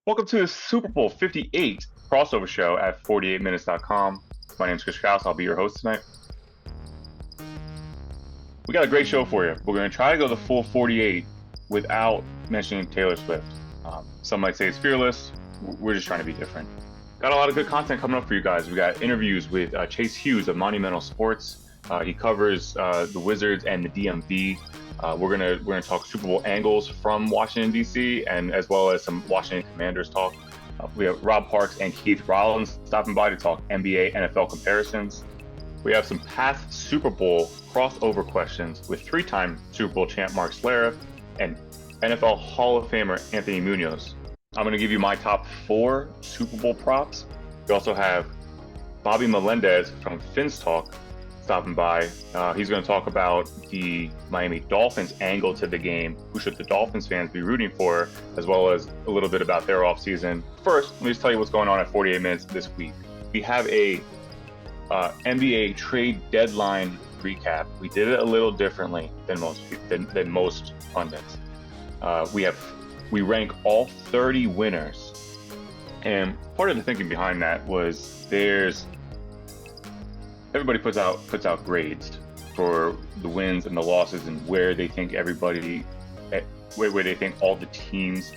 Welcome to the Super Bowl 58 crossover show at 48minutes.com. My name is Crouse. I'll be your host tonight. We got a great show for you. We're going to try to go the full 48 without mentioning Taylor Swift. Some might say it's fearless. We're just trying to be different. Got a lot of good content coming up for you guys. We got interviews with Chase Hughes of Monumental Sports. He covers the Wizards and the DMV. We're gonna talk Super Bowl angles from Washington D.C. and as well as some Washington Commanders talk. We have Rob Parks and Keith Rollins stopping by to talk NBA, NFL comparisons. We have some past Super Bowl crossover questions with three-time Super Bowl champ Mark Schlererth and NFL Hall of Famer Anthony Munoz. I'm going to give you my top 4 Super Bowl props. We also have Bobby Melendez from Fins Talk stopping by. He's going to talk about the Miami Dolphins angle to the game. Who should the Dolphins fans be rooting for, as well as a little bit about their offseason. First, let me just tell you what's going on at 48 Minutes this week. We have a NBA trade deadline recap. We did it a little differently than most pundits. We rank all 30 winners, and part of the thinking behind that was everybody puts out grades for the wins and the losses and where they think where they think all the teams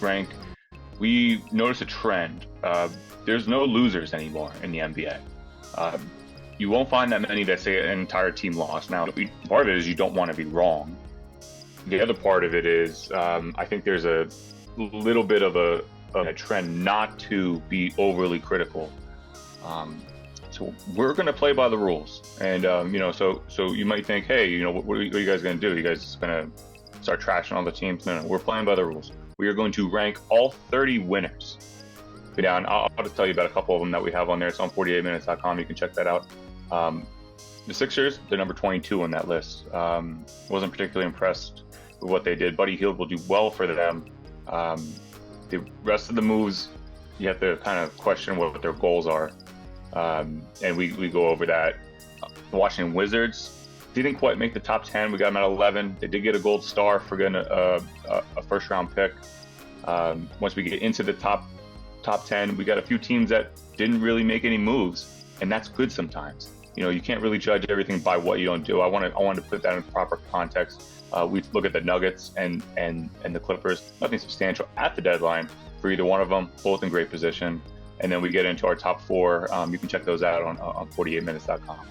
rank. We notice a trend. There's no losers anymore in the NBA. You won't find that many that say an entire team lost. Now, part of it is you don't want to be wrong. The other part of it is I think there's a little bit of a trend not to be overly critical. So we're going to play by the rules, and so you might think, hey, what are you guys going to do? You guys just going to start trashing all the teams? No, we're playing by the rules. We are going to rank all 30 winners. Go down. I'll just tell you about a couple of them that we have on there. It's on 48minutes.com. You can check that out. The Sixers, they're number 22 on that list. Wasn't particularly impressed with what they did. Buddy Hield will do well for them. The rest of the moves, you have to kind of question what their goals are. And we go over that. The Washington Wizards didn't quite make the top 10. We got them at 11. They did get a gold star for getting a first round pick. Once we get into the top 10, we got a few teams that didn't really make any moves, and that's good sometimes. You can't really judge everything by what you don't do. I wanted to put that in proper context. We look at the Nuggets and the Clippers. Nothing substantial at the deadline for either one of them. Both in great position. And then we get into our top 4. You can check those out on 48minutes.com.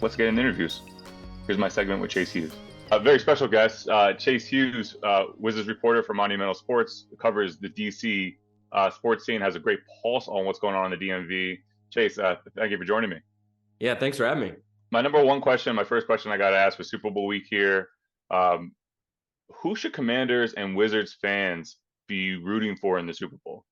Let's get into interviews. Here's my segment with Chase Hughes. A very special guest, Chase Hughes, Wizards reporter for Monumental Sports, covers the DC sports scene, has a great pulse on what's going on in the DMV. Chase, thank you for joining me. Yeah, thanks for having me. My first question I got to ask for Super Bowl week here. Who should Commanders and Wizards fans be rooting for in the Super Bowl?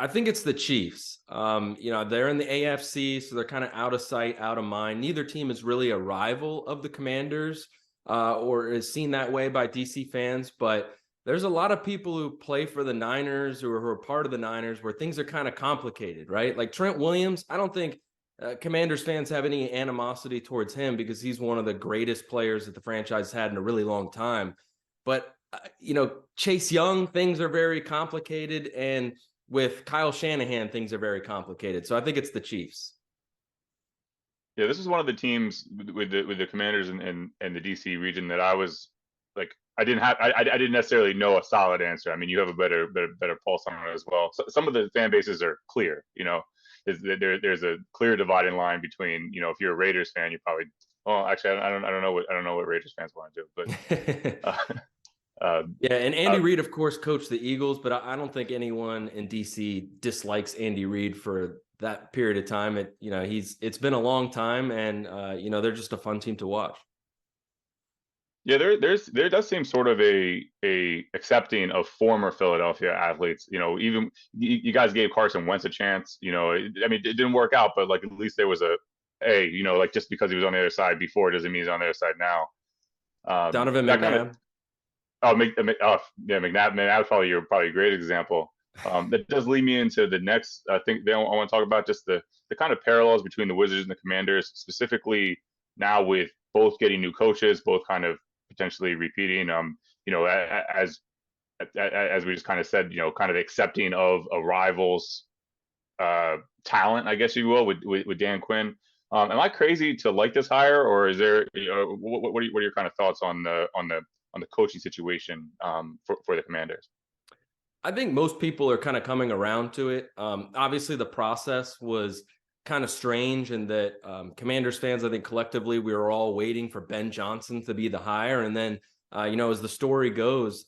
I think it's the Chiefs. They're in the AFC, so they're kind of out of sight, out of mind. Neither team is really a rival of the Commanders or is seen that way by DC fans, but there's a lot of people who play for the Niners or who are part of the Niners where things are kind of complicated, right? Like Trent Williams, I don't think Commanders fans have any animosity towards him because he's one of the greatest players that the franchise had in a really long time. But, Chase Young, things are very complicated, and with Kyle Shanahan, things are very complicated. So I think it's the Chiefs. Yeah, this is one of the teams with the Commanders and the DC region that I was like, I didn't necessarily know a solid answer. I mean, you have a better pulse on it as well. So some of the fan bases are clear. There's a clear dividing line between, if you're a Raiders fan, you probably, well, actually, I don't know what Raiders fans want to do, but yeah, and Andy Reid, of course, coached the Eagles, but I don't think anyone in DC dislikes Andy Reid for that period of time. It's been a long time, and they're just a fun team to watch. Yeah, there does seem sort of a accepting of former Philadelphia athletes. Even you guys gave Carson Wentz a chance. It didn't work out, but like at least there was like just because he was on the other side before doesn't mean he's on the other side now. Donovan McNabb. McNabb was probably a great example. That does lead me into the next. I think I want to talk about just the kind of parallels between the Wizards and the Commanders, specifically now with both getting new coaches, both kind of potentially repeating. As as we just kind of said, kind of accepting of a rival's talent, I guess you will, with Dan Quinn. Am I crazy to like this hire, or is there? What are your kind of thoughts on the coaching situation for the Commanders? I think most people are kind of coming around to it. Obviously, the process was kind of strange in that Commanders fans, I think collectively, we were all waiting for Ben Johnson to be the hire. And then, as the story goes,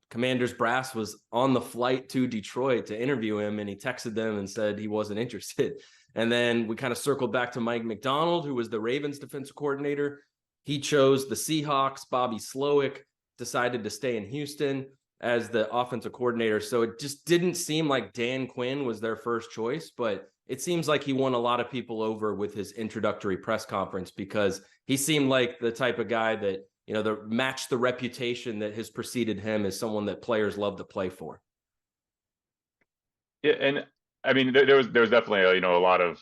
Commanders brass was on the flight to Detroit to interview him, and he texted them and said he wasn't interested. And then we kind of circled back to Mike McDonald, who was the Ravens defensive coordinator. He chose the Seahawks. Bobby Slowick decided to stay in Houston as the offensive coordinator. So it just didn't seem like Dan Quinn was their first choice, but it seems like he won a lot of people over with his introductory press conference because he seemed like the type of guy that, matched the reputation that has preceded him as someone that players love to play for. Yeah. And I mean, there was definitely, a lot of,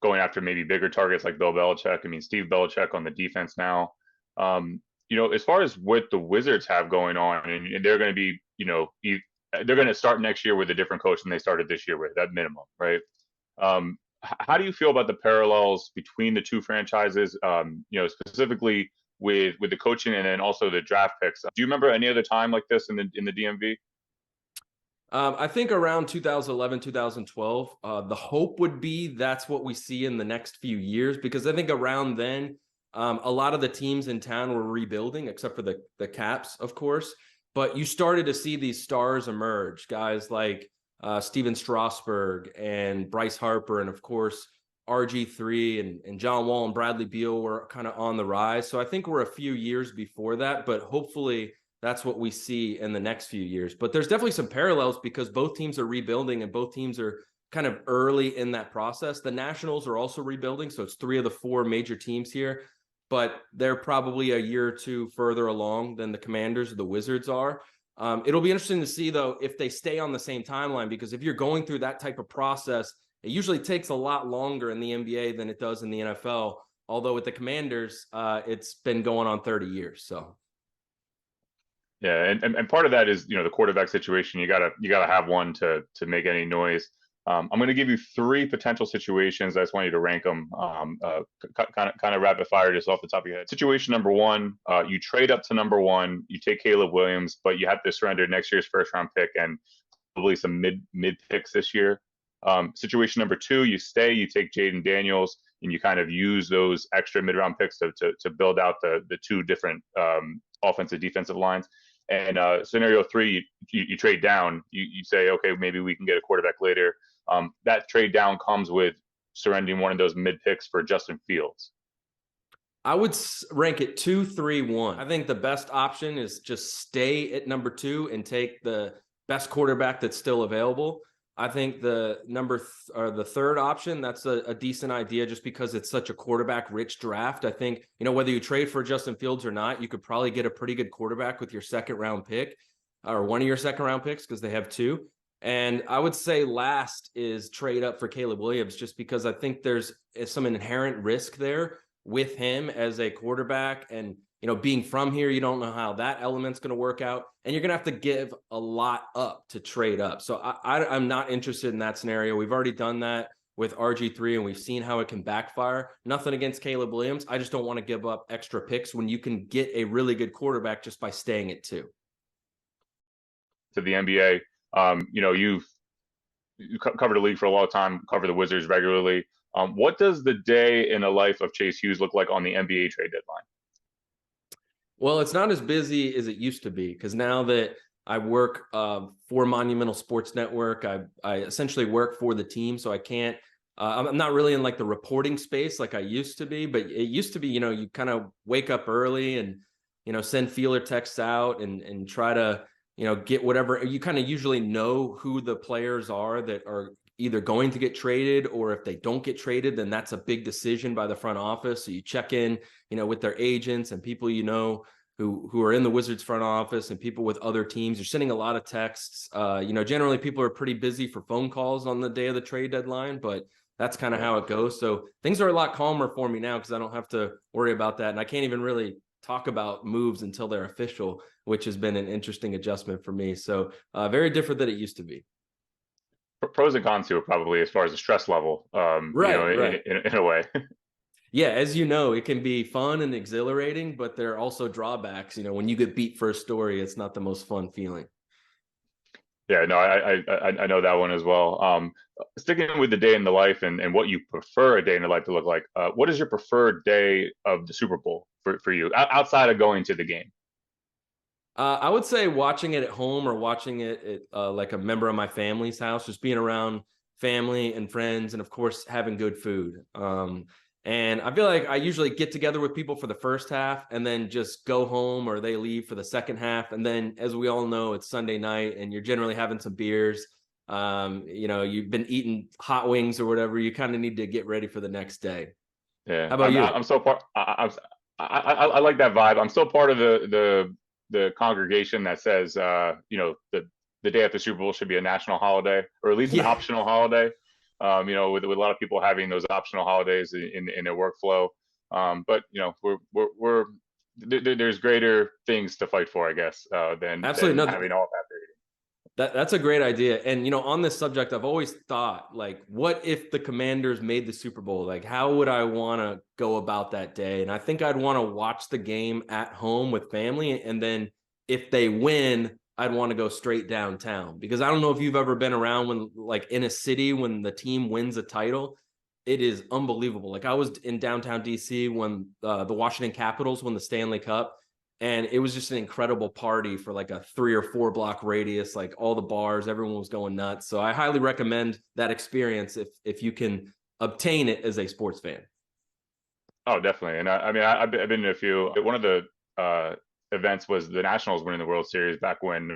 going after maybe bigger targets like Bill Belichick. I mean, Steve Belichick on the defense now. As far as what the Wizards have going on, and they're going to be, they're going to start next year with a different coach than they started this year with, at minimum, right? How do you feel about the parallels between the two franchises? Specifically with the coaching and then also the draft picks. Do you remember any other time like this in the DMV? I think around 2011, 2012, the hope would be that's what we see in the next few years, because I think around then, a lot of the teams in town were rebuilding, except for the Caps, of course. But you started to see these stars emerge, guys like Steven Strasburg and Bryce Harper, and of course, RG3 and John Wall and Bradley Beal were kind of on the rise. So I think we're a few years before that, but hopefully that's what we see in the next few years. But there's definitely some parallels because both teams are rebuilding and both teams are kind of early in that process. The Nationals are also rebuilding, so it's 3 of the 4 major teams here, but they're probably a year or two further along than the Commanders or the Wizards are. It'll be interesting to see, though, if they stay on the same timeline, because if you're going through that type of process, it usually takes a lot longer in the NBA than it does in the NFL. Although with the Commanders, it's been going on 30 years. So. Yeah, and part of that is the quarterback situation. You gotta have one to make any noise. I'm going to give you 3 potential situations. I just want you to rank them, kind of rapid fire, just off the top of your head. Situation number 1: you trade up to number 1, you take Caleb Williams, but you have to surrender next year's first round pick and probably some mid picks this year. Situation number 2: you stay, you take Jaden Daniels, and you kind of use those extra mid round picks to build out the 2 different offensive defensive lines. And scenario 3, you trade down. You say, okay, maybe we can get a quarterback later. That trade down comes with surrendering one of those mid picks for Justin Fields. I would rank it 2, 3, 1. I think the best option is just stay at number 2 and take the best quarterback that's still available. I think the the third option, that's a decent idea just because it's such a quarterback-rich draft. I think, whether you trade for Justin Fields or not, you could probably get a pretty good quarterback with your second-round pick or one of your second-round picks because they have 2. And I would say last is trade up for Caleb Williams just because I think there's some inherent risk there with him as a quarterback. And, being from here, you don't know how that element's going to work out. And you're going to have to give a lot up to trade up. So I'm not interested in that scenario. We've already done that with RG3 and we've seen how it can backfire. Nothing against Caleb Williams. I just don't want to give up extra picks when you can get a really good quarterback just by staying at 2. To the NBA, you've covered the league for a long time, cover the Wizards regularly. What does the day in the life of Chase Hughes look like on the NBA trade deadline? Well, it's not as busy as it used to be because now that I work for Monumental Sports Network, I essentially work for the team, so I can't. I'm not really in like the reporting space like I used to be, but it used to be, you kind of wake up early and send feeler texts out and try to get whatever. You kind of usually know who the players are that are either going to get traded, or if they don't get traded, then that's a big decision by the front office. So you check in, with their agents and people, who are in the Wizards front office and people with other teams. You're sending a lot of texts. Generally people are pretty busy for phone calls on the day of the trade deadline, but that's kind of how it goes. So things are a lot calmer for me now because I don't have to worry about that. And I can't even really talk about moves until they're official, which has been an interesting adjustment for me. So very different than it used to be. Pros and cons to it, probably, as far as the stress level, Right, right. in a way. Yeah, as you know, it can be fun and exhilarating, but there are also drawbacks. When you get beat for a story, it's not the most fun feeling. Yeah, no, I know that one as well. Sticking with the day in the life and what you prefer a day in the life to look like, what is your preferred day of the Super Bowl for you, outside of going to the game? I would say watching it at home or watching it at like a member of my family's house, just being around family and friends, and of course having good food. And I feel like I usually get together with people for the first half and then just go home, or they leave for the second half. And then, as we all know, it's Sunday night and you're generally having some beers. You've been eating hot wings or whatever. You kind of need to get ready for the next day. Yeah, How about you? I'm so part. I like that vibe. I'm still part of the congregation that says, the day after Super Bowl should be a national holiday, or at least an Yeah. optional holiday. With a lot of people having those optional holidays in their workflow. But there's greater things to fight for, I guess, Absolutely. than No, having all that. that's a great idea. And on this subject, I've always thought, like, what if the Commanders made the Super Bowl? Like, how would I want to go about that day? And I think I'd want to watch the game at home with family. And then if they win, I'd want to go straight downtown, because I don't know if you've ever been around when, like, in a city when the team wins a title. It is unbelievable. Like, I was in downtown DC when the Washington Capitals won the Stanley Cup, and it was just an incredible party for like a 3 or 4 block radius, like all the bars, everyone was going nuts. So I highly recommend that experience if you can obtain it as a sports fan. Oh, definitely. And I've been to a few. One of the events was the Nationals winning the World Series back when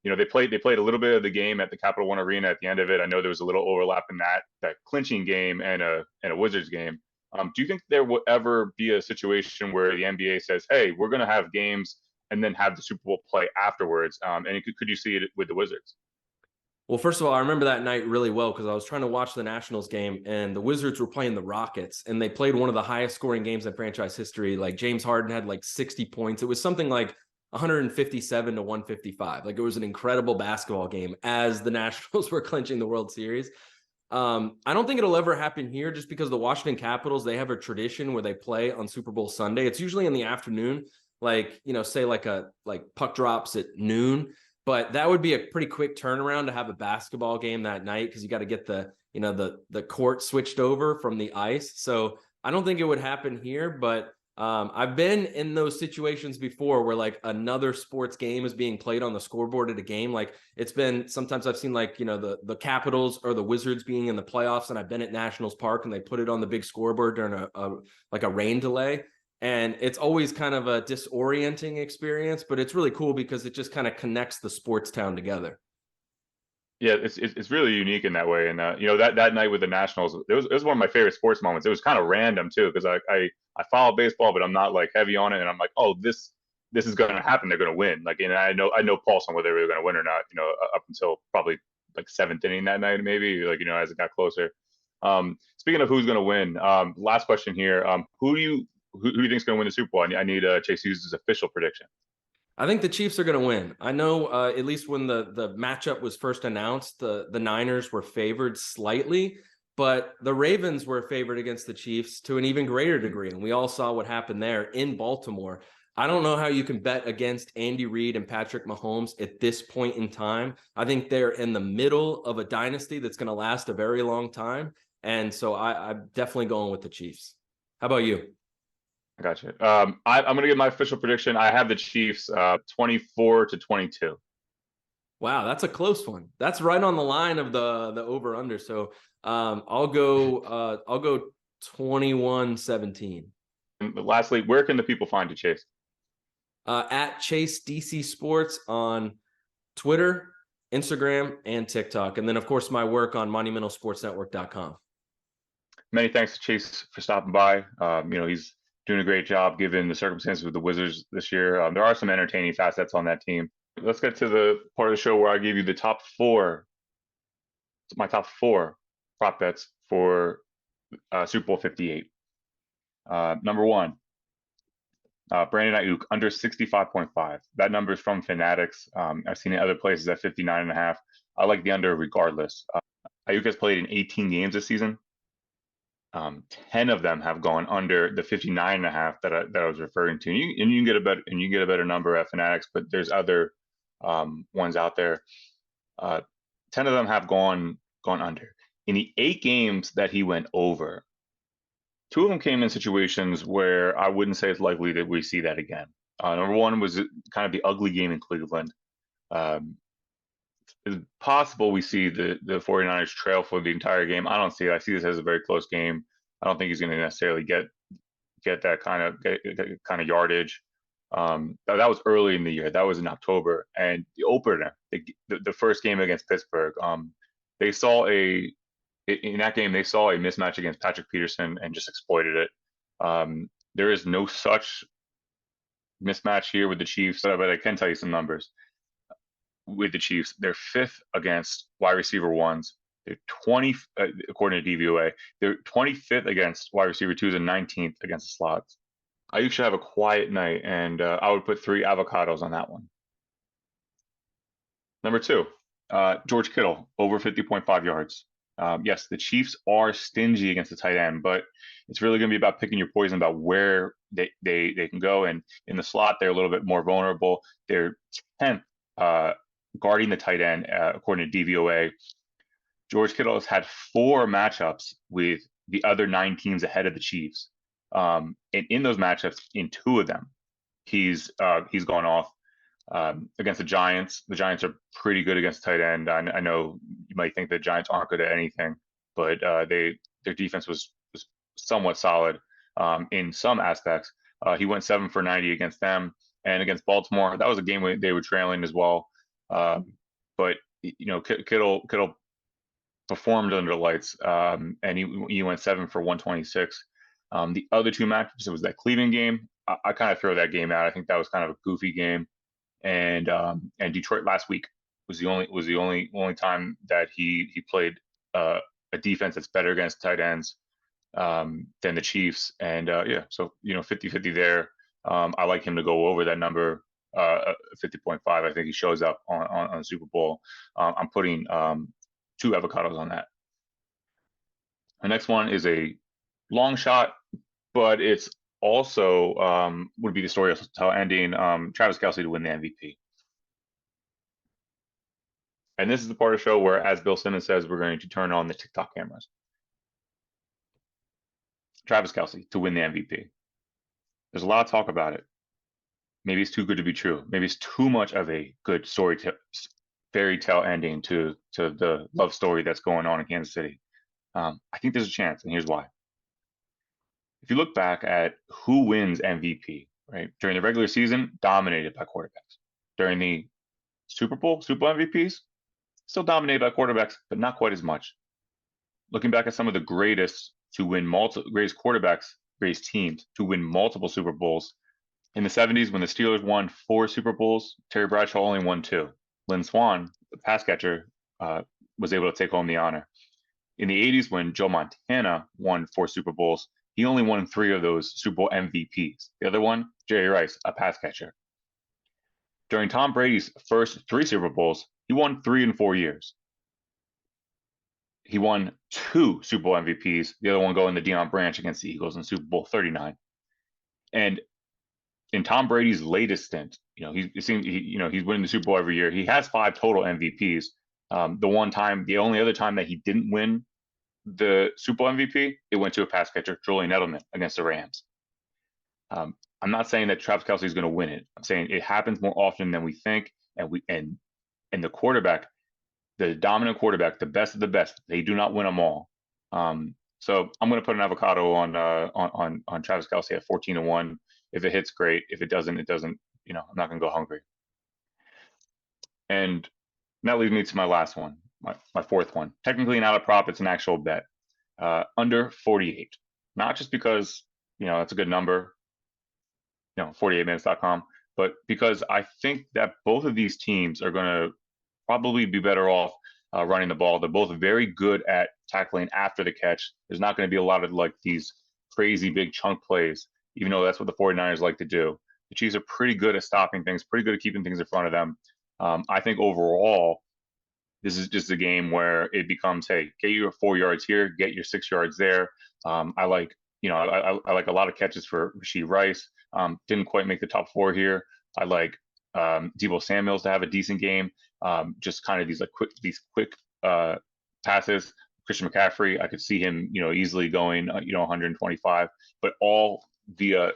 they played a little bit of the game at the Capital One Arena at the end of it. I know there was a little overlap in that clinching game and a Wizards game. Do you think there will ever be a situation where the NBA says, "Hey, we're going to have games and then have the Super Bowl play afterwards"? And could you see it with the Wizards? Well, first of all, I remember that night really well because I was trying to watch the Nationals game and the Wizards were playing the Rockets, and they played one of the highest scoring games in franchise history. Like, James Harden had like 60 points. It was something like 157 to 155. Like, it was an incredible basketball game as the Nationals were clinching the World Series. I don't think it'll ever happen here, just because the Washington Capitals, they have a tradition where they play on Super Bowl Sunday. It's usually in the afternoon, like, say like puck drops at noon. But that would be a pretty quick turnaround to have a basketball game that night, because you got to get the court switched over from the ice. So I don't think it would happen here, but I've been in those situations before where like another sports game is being played on the scoreboard at a game. Like, it's been, sometimes I've seen like, the Capitals or the Wizards being in the playoffs, and I've been at Nationals Park and they put it on the big scoreboard during a rain delay. And it's always kind of a disorienting experience, but it's really cool because it just kind of connects the sports town together. Yeah, it's really unique in that way. And that night with the Nationals, it was one of my favorite sports moments. It was kind of random too, because I follow baseball, but I'm not like heavy on it. And I'm like, oh, this is going to happen. They're going to win. Like, and I know pulse on whether they were going to win or not. Up until probably like seventh inning that night, maybe, like, as it got closer. Speaking of who's going to win, last question here. Who do you think is going to win the Super Bowl? I need Chase Hughes' official prediction. I think the Chiefs are going to win. I know, at least when the matchup was first announced, the Niners were favored slightly, but the Ravens were favored against the Chiefs to an even greater degree. And we all saw what happened there in Baltimore. I don't know how you can bet against Andy Reid and Patrick Mahomes at this point in time. I think they're in the middle of a dynasty that's going to last a very long time. And so I'm definitely going with the Chiefs. How about you? I got you. I'm going to give my official prediction. I have the Chiefs 24-22. Wow, that's a close one. That's right on the line of the over under. So I'll go 21-17. And lastly, where can the people find you, Chase? At Chase DC Sports on Twitter, Instagram, and TikTok. And then, of course, my work on monumentalsportsnetwork.com. Many thanks to Chase for stopping by. He's doing a great job given the circumstances with the Wizards this year. There are some entertaining facets on that team. Let's get to the part of the show where I give you my top four prop bets for Super Bowl 58. Number one, Brandon Ayuk under 65.5. That number is from Fanatics. I've seen it other places at 59.5. I like the under regardless. Ayuk has played in 18 games this season. 10 of them have gone under the 59.5 that I was referring to. And you can get a better number at Fanatics, but there's other ones out there. 10 of them have gone under. In the 8 games that he went over, 2 of them came in situations where I wouldn't say it's likely that we see that again. Number one was kind of the ugly game in Cleveland. It's possible we see the 49ers trail for the entire game. I don't see it. I see this as a very close game. I don't think he's going to necessarily get that kind of yardage. That was early in the year. That was in October, and the opener, the first game against Pittsburgh, they saw in that game, they saw a mismatch against Patrick Peterson and just exploited it. There is no such mismatch here with the Chiefs, but I can tell you some numbers. With the Chiefs, they're 5th against wide receiver ones. They're 20, according to DVOA. They're 25th against wide receiver twos and 19th against the slots. Ayuk should have a quiet night, and I would put 3 avocados on that one. Number 2, George Kittle, over 50.5 yards. Yes, the Chiefs are stingy against the tight end, but it's really going to be about picking your poison about where they can go. And in the slot, they're a little bit more vulnerable. They're 10th guarding the tight end, according to DVOA. George Kittle has had 4 matchups with the other 9 teams ahead of the Chiefs. And in those matchups, in 2 of them, he's gone off. Against the Giants are pretty good against tight end. I know you might think the Giants aren't good at anything, but their defense was somewhat solid in some aspects. He went 7 for 90 against them, and against Baltimore, that was a game where they were trailing as well. But Kittle performed under the lights, and he went 7 for 126. The other 2 matchups, it was that Cleveland game. I kind of throw that game out. I think that was kind of a goofy game. And Detroit last week was the only time that he played a defense that's better against tight ends than the Chiefs. And so 50-50 there. I like him to go over that number, 50.5. I think he shows up on the Super Bowl. I'm putting 2 avocados on that. The next one is a long shot, but it's also would be the story of ending Travis Kelce to win the MVP. And this is the part of the show where, as Bill Simmons says, we're going to turn on the TikTok cameras. Travis Kelce to win the MVP. There's a lot of talk about it. Maybe it's too good to be true. Maybe it's too much of a good fairy tale ending to the love story that's going on in Kansas City. I think there's a chance, and here's why. If you look back at who wins MVP, right, during the regular season, dominated by quarterbacks. During the Super Bowl MVPs, still dominated by quarterbacks, but not quite as much. Looking back at some of the greatest quarterbacks, greatest teams to win multiple Super Bowls. In the 70s, when the Steelers won 4 Super Bowls, Terry Bradshaw only won 2. Lynn Swann, the pass catcher, was able to take home the honor. In the 80s, when Joe Montana won 4 Super Bowls, he only won 3 of those Super Bowl MVPs. The other one, Jerry Rice, a pass catcher. During Tom Brady's first 3 Super Bowls, he won 3 in 4 years. He won 2 Super Bowl MVPs, the other one going to Deion Branch against the Eagles in Super Bowl 39. And in Tom Brady's latest stint, he's winning the Super Bowl every year. He has 5 total MVPs. The only other time that he didn't win the Super Bowl MVP, it went to a pass catcher, Julian Edelman, against the Rams. I'm not saying that Travis Kelce is going to win it. I'm saying it happens more often than we think, and the quarterback, the dominant quarterback, the best of the best, they do not win them all. So I'm going to put an avocado on Travis Kelce at 14-1. If it hits, great. If it doesn't, it doesn't. I'm not going to go hungry. And that leads me to my last one. My 4th one. Technically not a prop, it's an actual bet. Under 48. Not just because, that's a good number, 48minutes.com, but because I think that both of these teams are going to probably be better off running the ball. They're both very good at tackling after the catch. There's not going to be a lot of these crazy big chunk plays even though that's what the 49ers like to do. The Chiefs are pretty good at stopping things, pretty good at keeping things in front of them. I think overall, this is just a game where it becomes, hey, get your 4 yards here, get your 6 yards there. I like, I like a lot of catches for Rashee Rice. Didn't quite make the top 4 here. I like Deebo Samuels to have a decent game. Just kind of these quick passes. Christian McCaffrey, I could see him, easily going, 125, but all via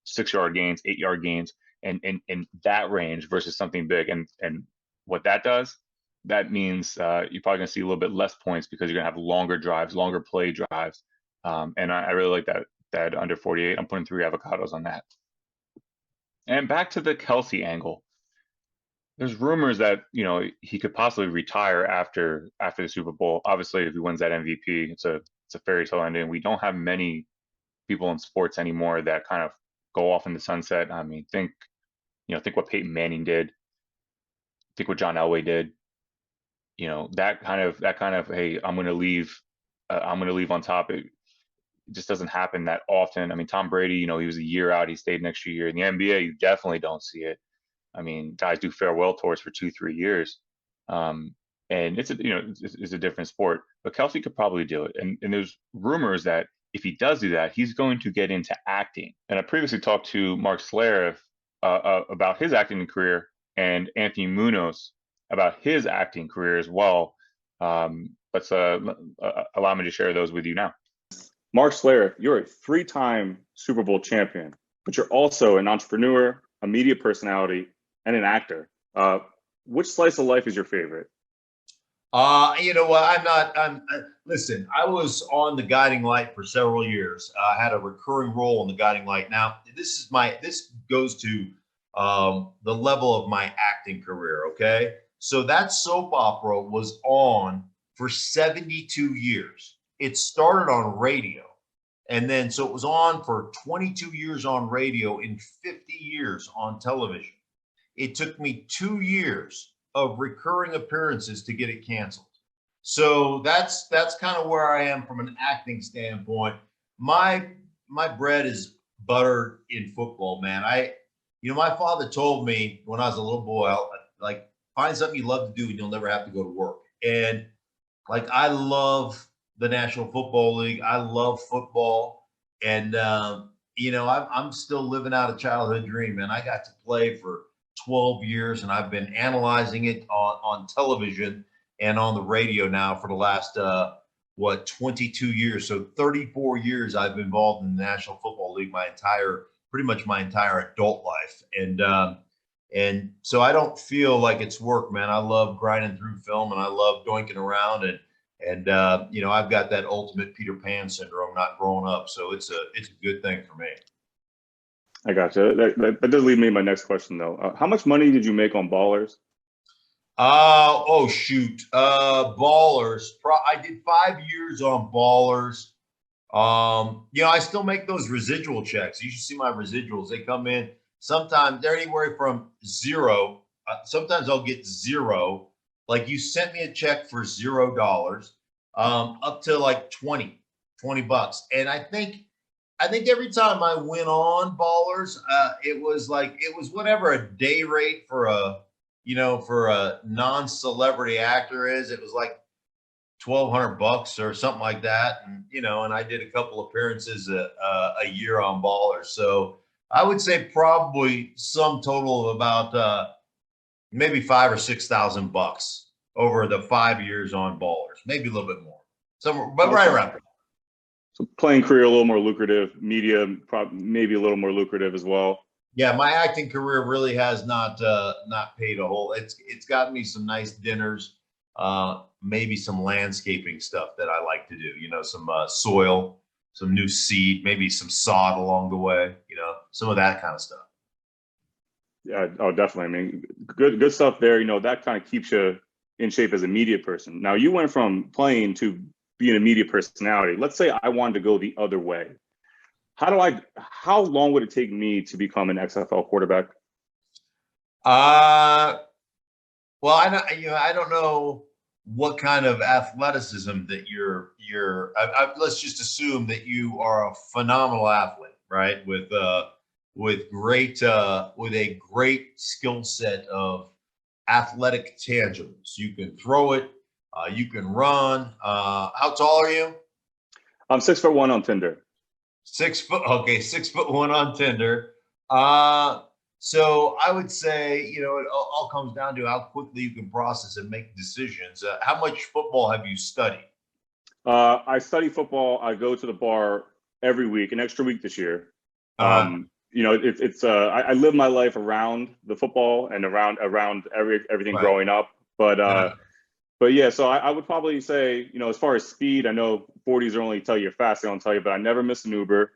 6-yard gains, 8-yard gains, and that range versus something big. And what that does, that means you're probably going to see a little bit less points because you're going to have longer drives, longer play drives. And I really like that under 48. I'm putting 3 avocados on that. And back to the Kelce angle. There's rumors that he could possibly retire after the Super Bowl. Obviously, if he wins that MVP, it's a fairy tale ending. We don't have many people in sports anymore that kind of go off in the sunset. I mean, think what Peyton Manning did. Think what John Elway did. That kind of hey, I'm going to leave on top. It just doesn't happen that often. I mean, Tom Brady, he was a year out. He stayed an extra year. In the NBA, you definitely don't see it. I mean, guys do farewell tours for 2-3 years, and it's a different sport. But Kelce could probably do it, and there's rumors that if he does do that, he's going to get into acting. And I previously talked to Mark Schlererth about his acting career, and Anthony Munoz about his acting career as well. Let's allow me to share those with you now. Mark Schlererth, you're a 3-time Super Bowl champion, but you're also an entrepreneur, a media personality, and an actor. Which slice of life is your favorite? You know what? Listen, I was on the Guiding Light for several years. I had a recurring role in the Guiding Light. Now, this goes to the level of my acting career. Okay. So that soap opera was on for 72 years. It started on radio. And then, so it was on for 22 years on radio and 50 years on television. It took me 2 years of recurring appearances to get it canceled. So that's kind of where I am from an acting standpoint. My bread is buttered in football, man. My father told me when I was a little boy, like, find something you love to do and you'll never have to go to work. And like, I love the National Football League. I love football. And, I'm still living out a childhood dream, man. I got to play for 12 years, and I've been analyzing it on television and on the radio now for the last 22 years. So 34 years I've been involved in the National Football League, pretty much my entire adult life. And so I don't feel like it's work, man. I love grinding through film, and I love doinking around, and I've got that ultimate Peter Pan syndrome, not growing up. So it's a good thing for me. I gotcha. That does lead me to my next question, though. How much money did you make on Ballers? Oh, shoot. Ballers. I did 5 years on Ballers. I still make those residual checks. You should see my residuals. They come in. Sometimes they're anywhere from zero. Sometimes I'll get zero. Like, you sent me a check for $0, up to like $20. And I think every time I went on Ballers, it was whatever a day rate for a non-celebrity actor is. It was like $1,200 or something like that. And I did a couple appearances a year on Ballers. So I would say probably some total of about maybe $5,000 or $6,000 over the 5 years on Ballers, maybe a little bit more, somewhere, but right around there. So playing career a little more lucrative, media maybe a little more lucrative as well. Yeah, my acting career really has not paid a whole. It's gotten me some nice dinners, maybe some landscaping stuff that I like to do. Some soil, some new seed, maybe some sod along the way. Some of that kind of stuff. Yeah, oh, definitely. I mean, good stuff there. That kind of keeps you in shape as a media person. Now, you went from playing to being a media personality. Let's say I wanted to go the other way. How long would it take me to become an XFL quarterback? Well, I don't know what kind of athleticism that you're let's just assume that you are a phenomenal athlete, right? With a great skill set of athletic tangibles. You can throw it, you can run. How tall are you? I'm 6'1" on Tinder. 6 foot. Okay, 6'1" on Tinder. So I would say, it all comes down to how quickly you can process and make decisions. How much football have you studied? I study football. I go to the bar every week, an extra week this year. I live my life around the football and around everything Right. growing up. But yeah, so I would probably say, as far as speed, I know 40s are only tell you fast, they don't tell you, but I never miss an Uber.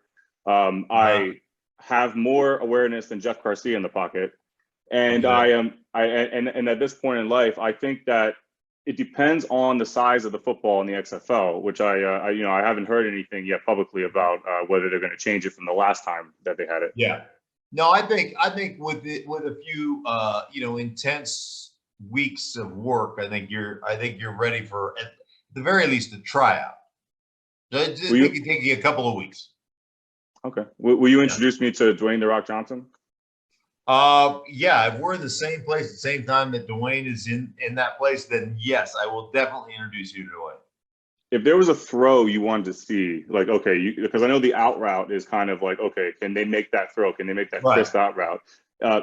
I have more awareness than Jeff Garcia in the pocket. And Okay. and at this point in life, I think that it depends on the size of the football in the XFL, which I haven't heard anything yet publicly about whether they're going to change it from the last time that they had it. Yeah. No, I think with a few intense weeks of work, I think you're ready for at the very least a tryout. It can take you a couple of weeks. Okay. Will you introduce me to Dwayne "The Rock" Johnson? Yeah, if we're in the same place at the same time that Dwayne is in that place, then yes, I will definitely introduce you to Dwayne. If there was a throw you wanted to see, like, okay, because I know the out route is kind of like, okay, can they make that throw? Can they make that crisp out route?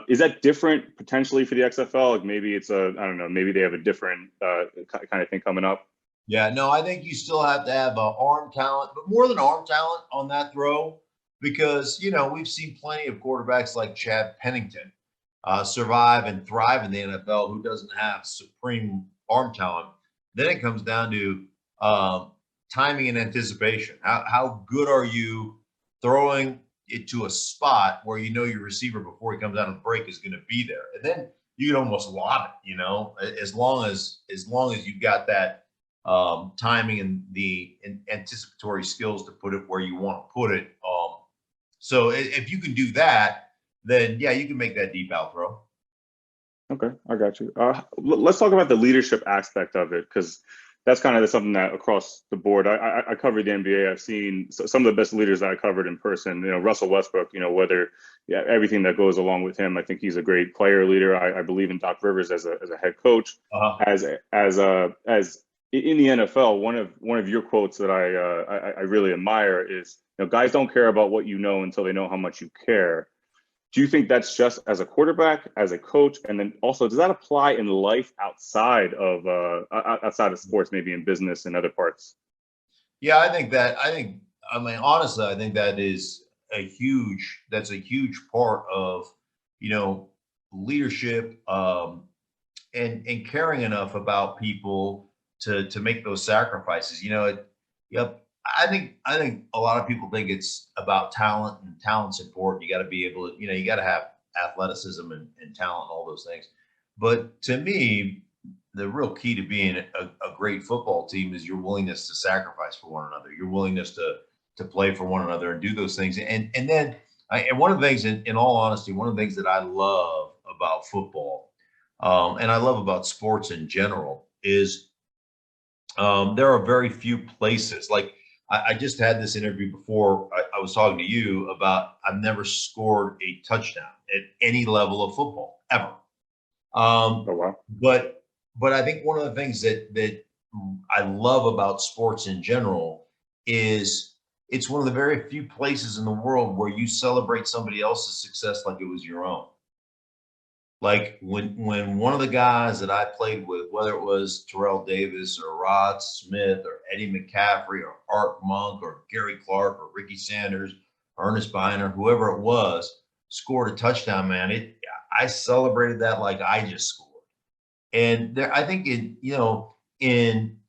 Is that different potentially for the XFL? Like maybe it's I don't know, maybe they have a different kind of thing coming up. Yeah, no, I think you still have to have arm talent, but more than arm talent on that throw, because we've seen plenty of quarterbacks like Chad Pennington survive and thrive in the NFL who doesn't have supreme arm talent. Then it comes down to timing and anticipation. How good are you throwing it to a spot where your receiver before he comes out of the break is going to be there, and then you can almost lob it. As long as you've got that timing and the anticipatory skills to put it where you want to put it. So if you can do that, then yeah, you can make that deep out throw. Okay, I got you. Let's talk about the leadership aspect of it, because that's kind of something that across the board. I covered the NBA. I've seen some of the best leaders that I covered in person. Russell Westbrook. Everything that goes along with him. I think he's a great player leader. I believe in Doc Rivers as a head coach. As in the NFL, one of your quotes that I really admire is, guys don't care about what you know until they know how much you care. Do you think that's just as a quarterback, as a coach, and then also does that apply in life outside of sports, maybe in business and other parts? Yeah, honestly, I think that is a huge part of leadership and caring enough about people to make those sacrifices. I think a lot of people think it's about talent, and talent's important. You got to be able to, you got to have athleticism and talent and all those things. But to me, the real key to being a great football team is your willingness to sacrifice for one another, your willingness to play for one another and do those things. And one of the things, in all honesty, one of the things that I love about football, and I love about sports in general, is there are very few places like. I just had this interview before I was talking to you about I've never scored a touchdown at any level of football ever. Oh, wow. But I think one of the things that I love about sports in general is it's one of the very few places in the world where you celebrate somebody else's success like it was your own. Like when one of the guys that I played with, whether it was Terrell Davis or Rod Smith or Eddie McCaffrey or Art Monk or Gary Clark or Ricky Sanders, Ernest Biner, whoever it was, scored a touchdown, man. I celebrated that like I just scored. And I think in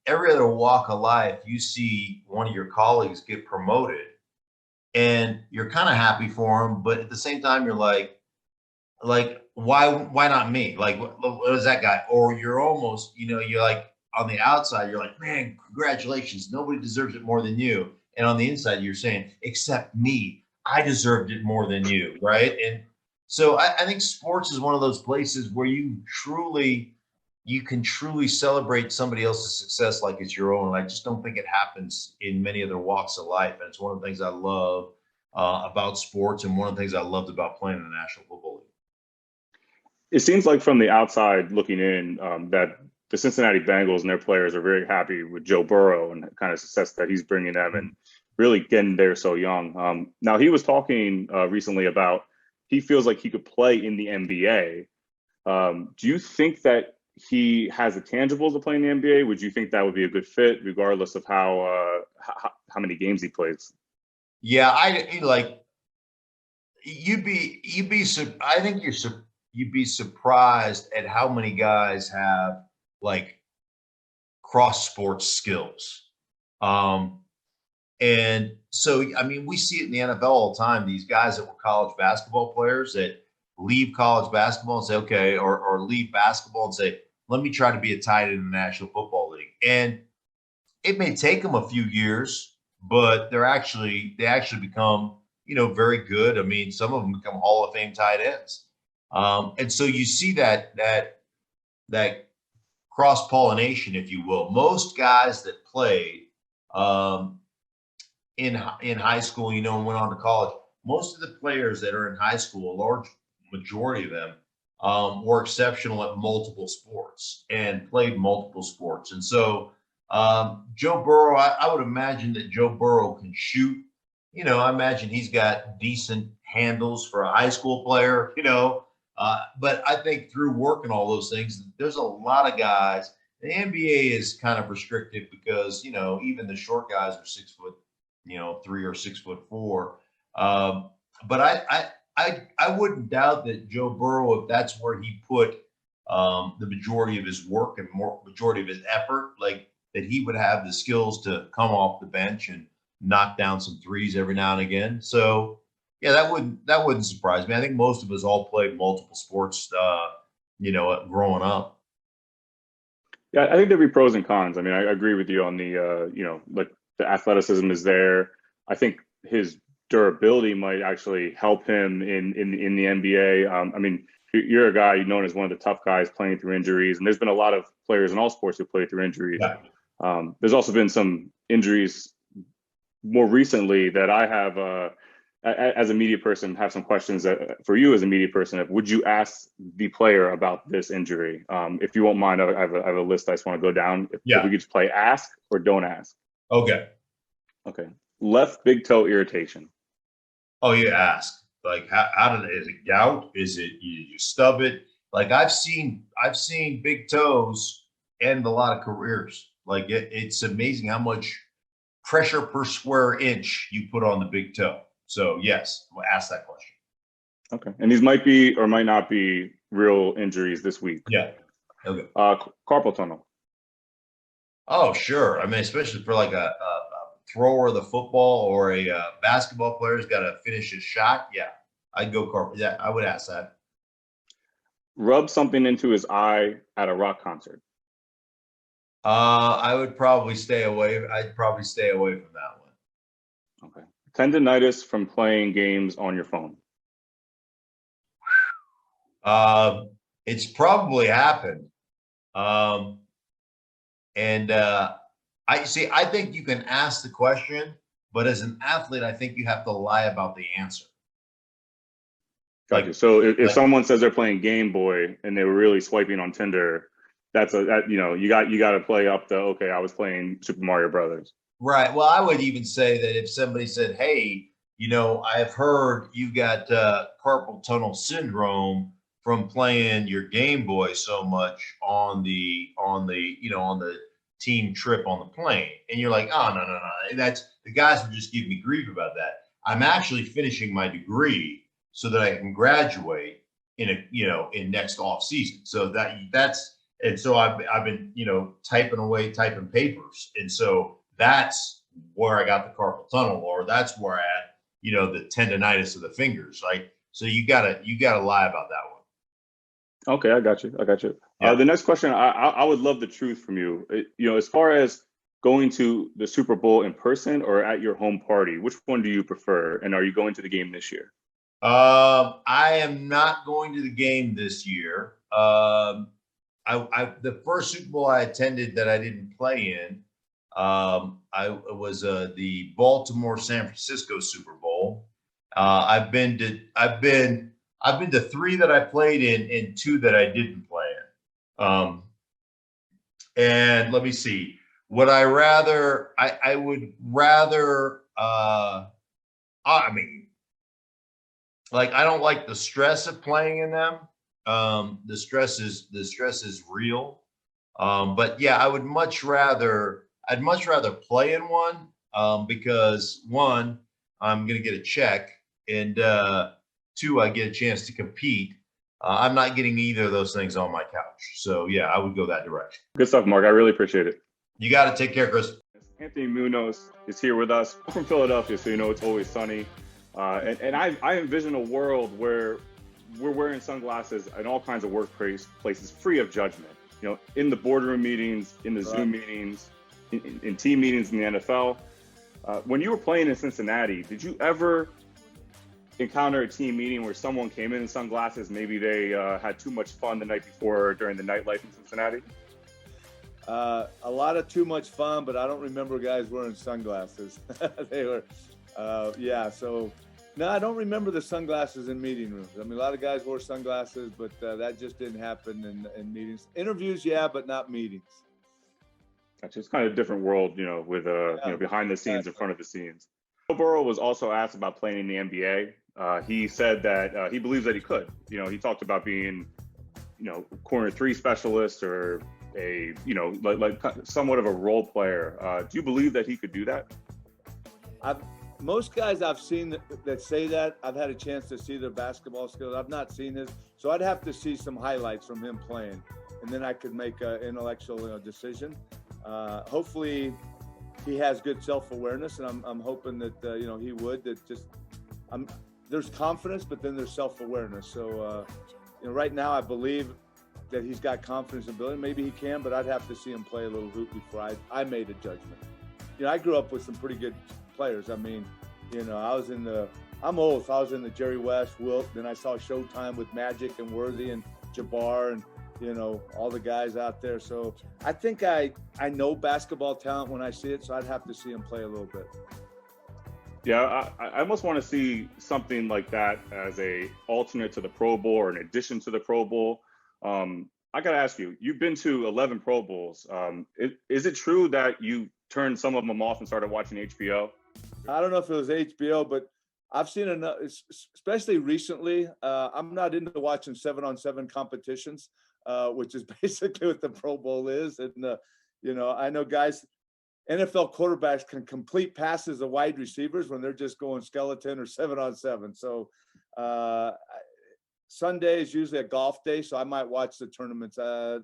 every other walk of life, you see one of your colleagues get promoted and you're kind of happy for them, but at the same time, you're like, why not me? Like, what is that guy? Or you're almost, you're like on the outside, you're like, man, congratulations. Nobody deserves it more than you. And on the inside, you're saying, except me, I deserved it more than you. Right. And so I think sports is one of those places where you can truly celebrate somebody else's success like it's your own. And I just don't think it happens in many other walks of life. And it's one of the things I love about sports, and one of the things I loved about playing in the National Football League. It seems like from the outside looking in, that the Cincinnati Bengals and their players are very happy with Joe Burrow and the kind of success that he's bringing them and really getting there so young. Now, he was talking recently about he feels like he could play in the NBA. Do you think that he has the tangibles to play in the NBA? Would you think that would be a good fit, regardless of how many games he plays? Yeah, I like. You'd be. I think you'd be surprised at how many guys have like cross sports skills. And so, I mean, we see it in the NFL all the time. These guys that were college basketball players that leave college basketball and say, okay, or leave basketball and say, let me try to be a tight end in the National Football League. And it may take them a few years, but they actually become, very good. I mean, some of them become Hall of Fame tight ends. And so you see that cross pollination, if you will. Most guys that played in high school, and went on to college, most of the players that are in high school, a large majority of them, were exceptional at multiple sports and played multiple sports. And so Joe Burrow, I would imagine that Joe Burrow can shoot. I imagine he's got decent handles for a high school player, but I think through work and all those things, there's a lot of guys. The NBA is kind of restrictive because, even the short guys are 6'3" or 6'4". But I wouldn't doubt that Joe Burrow, if that's where he put the majority of his work and majority of his effort, like that he would have the skills to come off the bench and knock down some threes every now and again. So yeah, that wouldn't surprise me. I think most of us all played multiple sports, growing up. Yeah, I think there'd be pros and cons. I mean, I agree with you on the, like the athleticism is there. I think his durability might actually help him in the NBA. I mean, you're a guy known as one of the tough guys playing through injuries, and there's been a lot of players in all sports who play through injuries. Yeah. There's also been some injuries more recently that I have, as a media person, have some questions for you as a media person. Would you ask the player about this injury? If you won't mind, I have a list I just want to go down. If we could just play ask or don't ask. Okay. Left big toe irritation. Oh, you ask. Like, is it gout? Is it you stub it? Like I've seen big toes end a lot of careers. Like it's amazing how much pressure per square inch you put on the big toe. So yes, we'll ask that question. Okay. And these might be or might not be real injuries this week. Yeah. Okay. Carpal tunnel. Oh, sure. I mean, especially for like a thrower of the football or a basketball player who's got to finish his shot. Yeah, I'd go carpal. Yeah, I would ask that. Rub something into his eye at a rock concert. I would probably stay away. I'd probably stay away from that one. Okay. Tendinitis from playing games on your phone. It's probably happened. I think you can ask the question, but as an athlete, I think you have to lie about the answer. Gotcha. So if someone says they're playing Game Boy and they were really swiping on Tinder, you got to play up the, okay, I was playing Super Mario Brothers. Right. Well, I would even say that if somebody said, hey, I've heard you got carpal tunnel syndrome from playing your Game Boy so much on the team trip on the plane, and you're like, oh no, that's the guys would just give me grief about that. I'm actually finishing my degree so that I can graduate in next off season. So so I've been typing papers, and so that's where I got the carpal tunnel, or that's where I had the tendonitis of the fingers. Right. So you gotta lie about that one. Okay, I got you. Yeah. The next question, I would love the truth from you. As far as going to the Super Bowl in person or at your home party, which one do you prefer? And are you going to the game this year? I am not going to the game this year. The first Super Bowl I attended that I didn't play in, I was the Baltimore San Francisco Super Bowl, I've been to three that I played in and two that I didn't play in. And let me see. Would I rather? I would rather. I mean, like, I don't like the stress of playing in them. The stress is real. But yeah, I'd much rather play in one, because one, I'm going to get a check, and two, I get a chance to compete. I'm not getting either of those things on my couch. So yeah, I would go that direction. Good stuff, Mark. I really appreciate it. You got to take care, Chris. Anthony Munoz is here with us. I'm from Philadelphia, so you know it's always sunny. And I envision a world where we're wearing sunglasses in all kinds of workplaces, free of judgment. You know, in the boardroom meetings, in the Zoom meetings, in team meetings in the NFL. When you were playing in Cincinnati, did you ever encounter a team meeting where someone came in sunglasses? Maybe they had too much fun the night before during the nightlife in Cincinnati? A lot of too much fun, but I don't remember guys wearing sunglasses. They were, so no, I don't remember the sunglasses in meeting rooms. I mean, a lot of guys wore sunglasses, but that just didn't happen in meetings. Interviews, yeah, but not meetings. That's just kind of a different world, you know, with behind the scenes, in front of the scenes. Joe Burrow was also asked about playing in the NBA. He said that he believes that he could. You know, he talked about being, you know, corner three specialist, or a, you know, like somewhat of a role player. Do you believe that he could do that? Most guys I've seen that say that, I've had a chance to see their basketball skills. I've not seen his, so I'd have to see some highlights from him playing, and then I could make an intellectual decision. Hopefully, he has good self-awareness, and I'm hoping that he would. That just there's confidence, but then there's self-awareness. So right now, I believe that he's got confidence and ability. Maybe he can, but I'd have to see him play a little hoop before I made a judgment. You know, I grew up with some pretty good players. I mean, I'm old. So I was in the Jerry West, Wilt. Then I saw Showtime with Magic and Worthy and Jabbar and, all the guys out there. So I think I know basketball talent when I see it. So I'd have to see him play a little bit. Yeah, I almost want to see something like that as a alternate to the Pro Bowl, or an addition to the Pro Bowl. I got to ask you, you've been to 11 Pro Bowls. Is it true that you turned some of them off and started watching HBO? I don't know if it was HBO, but I've seen enough, especially recently. I'm not into watching 7-on-7 competitions, which is basically what the Pro Bowl is. And, I know guys, NFL quarterbacks can complete passes of wide receivers when they're just going skeleton or 7-on-7. So Sunday is usually a golf day, so I might watch the tournaments. I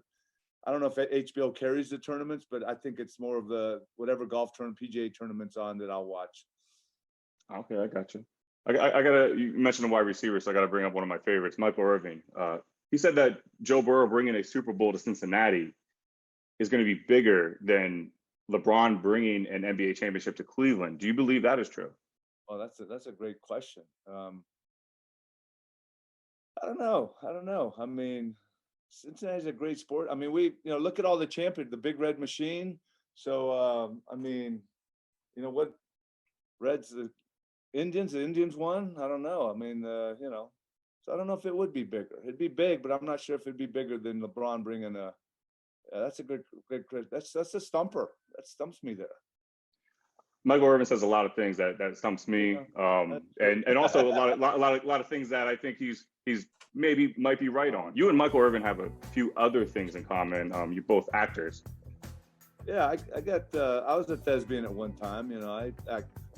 don't know if HBO carries the tournaments, but I think it's more of the whatever golf tournament, PGA tournaments on that I'll watch. Okay, I got you. You mentioned a wide receiver, so I got to bring up one of my favorites, Michael Irvin. He said that Joe Burrow bringing a Super Bowl to Cincinnati is going to be bigger than LeBron bringing an NBA championship to Cleveland. Do you believe that is true? Well, that's a great question. I don't know. I mean, Cincinnati's a great sport. I mean, we, look at all the champions, the Big Red Machine. So, what Reds, the Indians won. I don't know. I mean, so I don't know if it would be bigger. It'd be big, but I'm not sure if it'd be bigger than LeBron bringing a. That's a good. That's a stumper. That stumps me there. Michael Irvin says a lot of things that stumps me, and also a lot of things that I think he's might be right on. You and Michael Irvin have a few other things in common. You're both actors. Yeah, I was a thespian at one time.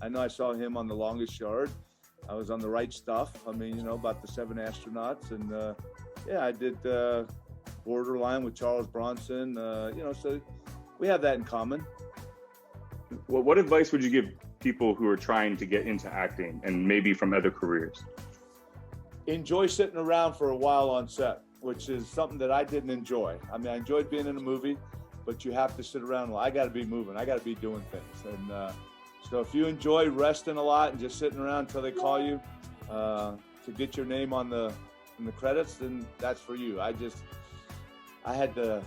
I know I saw him on The Longest Yard. I was on The Right Stuff. I mean, about the 7 astronauts, and I did Borderline with Charles Bronson. So we have that in common. Well, what advice would you give people who are trying to get into acting and maybe from other careers? Enjoy sitting around for a while on set, which is something that I didn't enjoy. I mean, I enjoyed being in a movie, but you have to sit around. Well, I got to be moving. I got to be doing things. And so if you enjoy resting a lot and just sitting around until they call you to get your name in the credits, then that's for you. I had to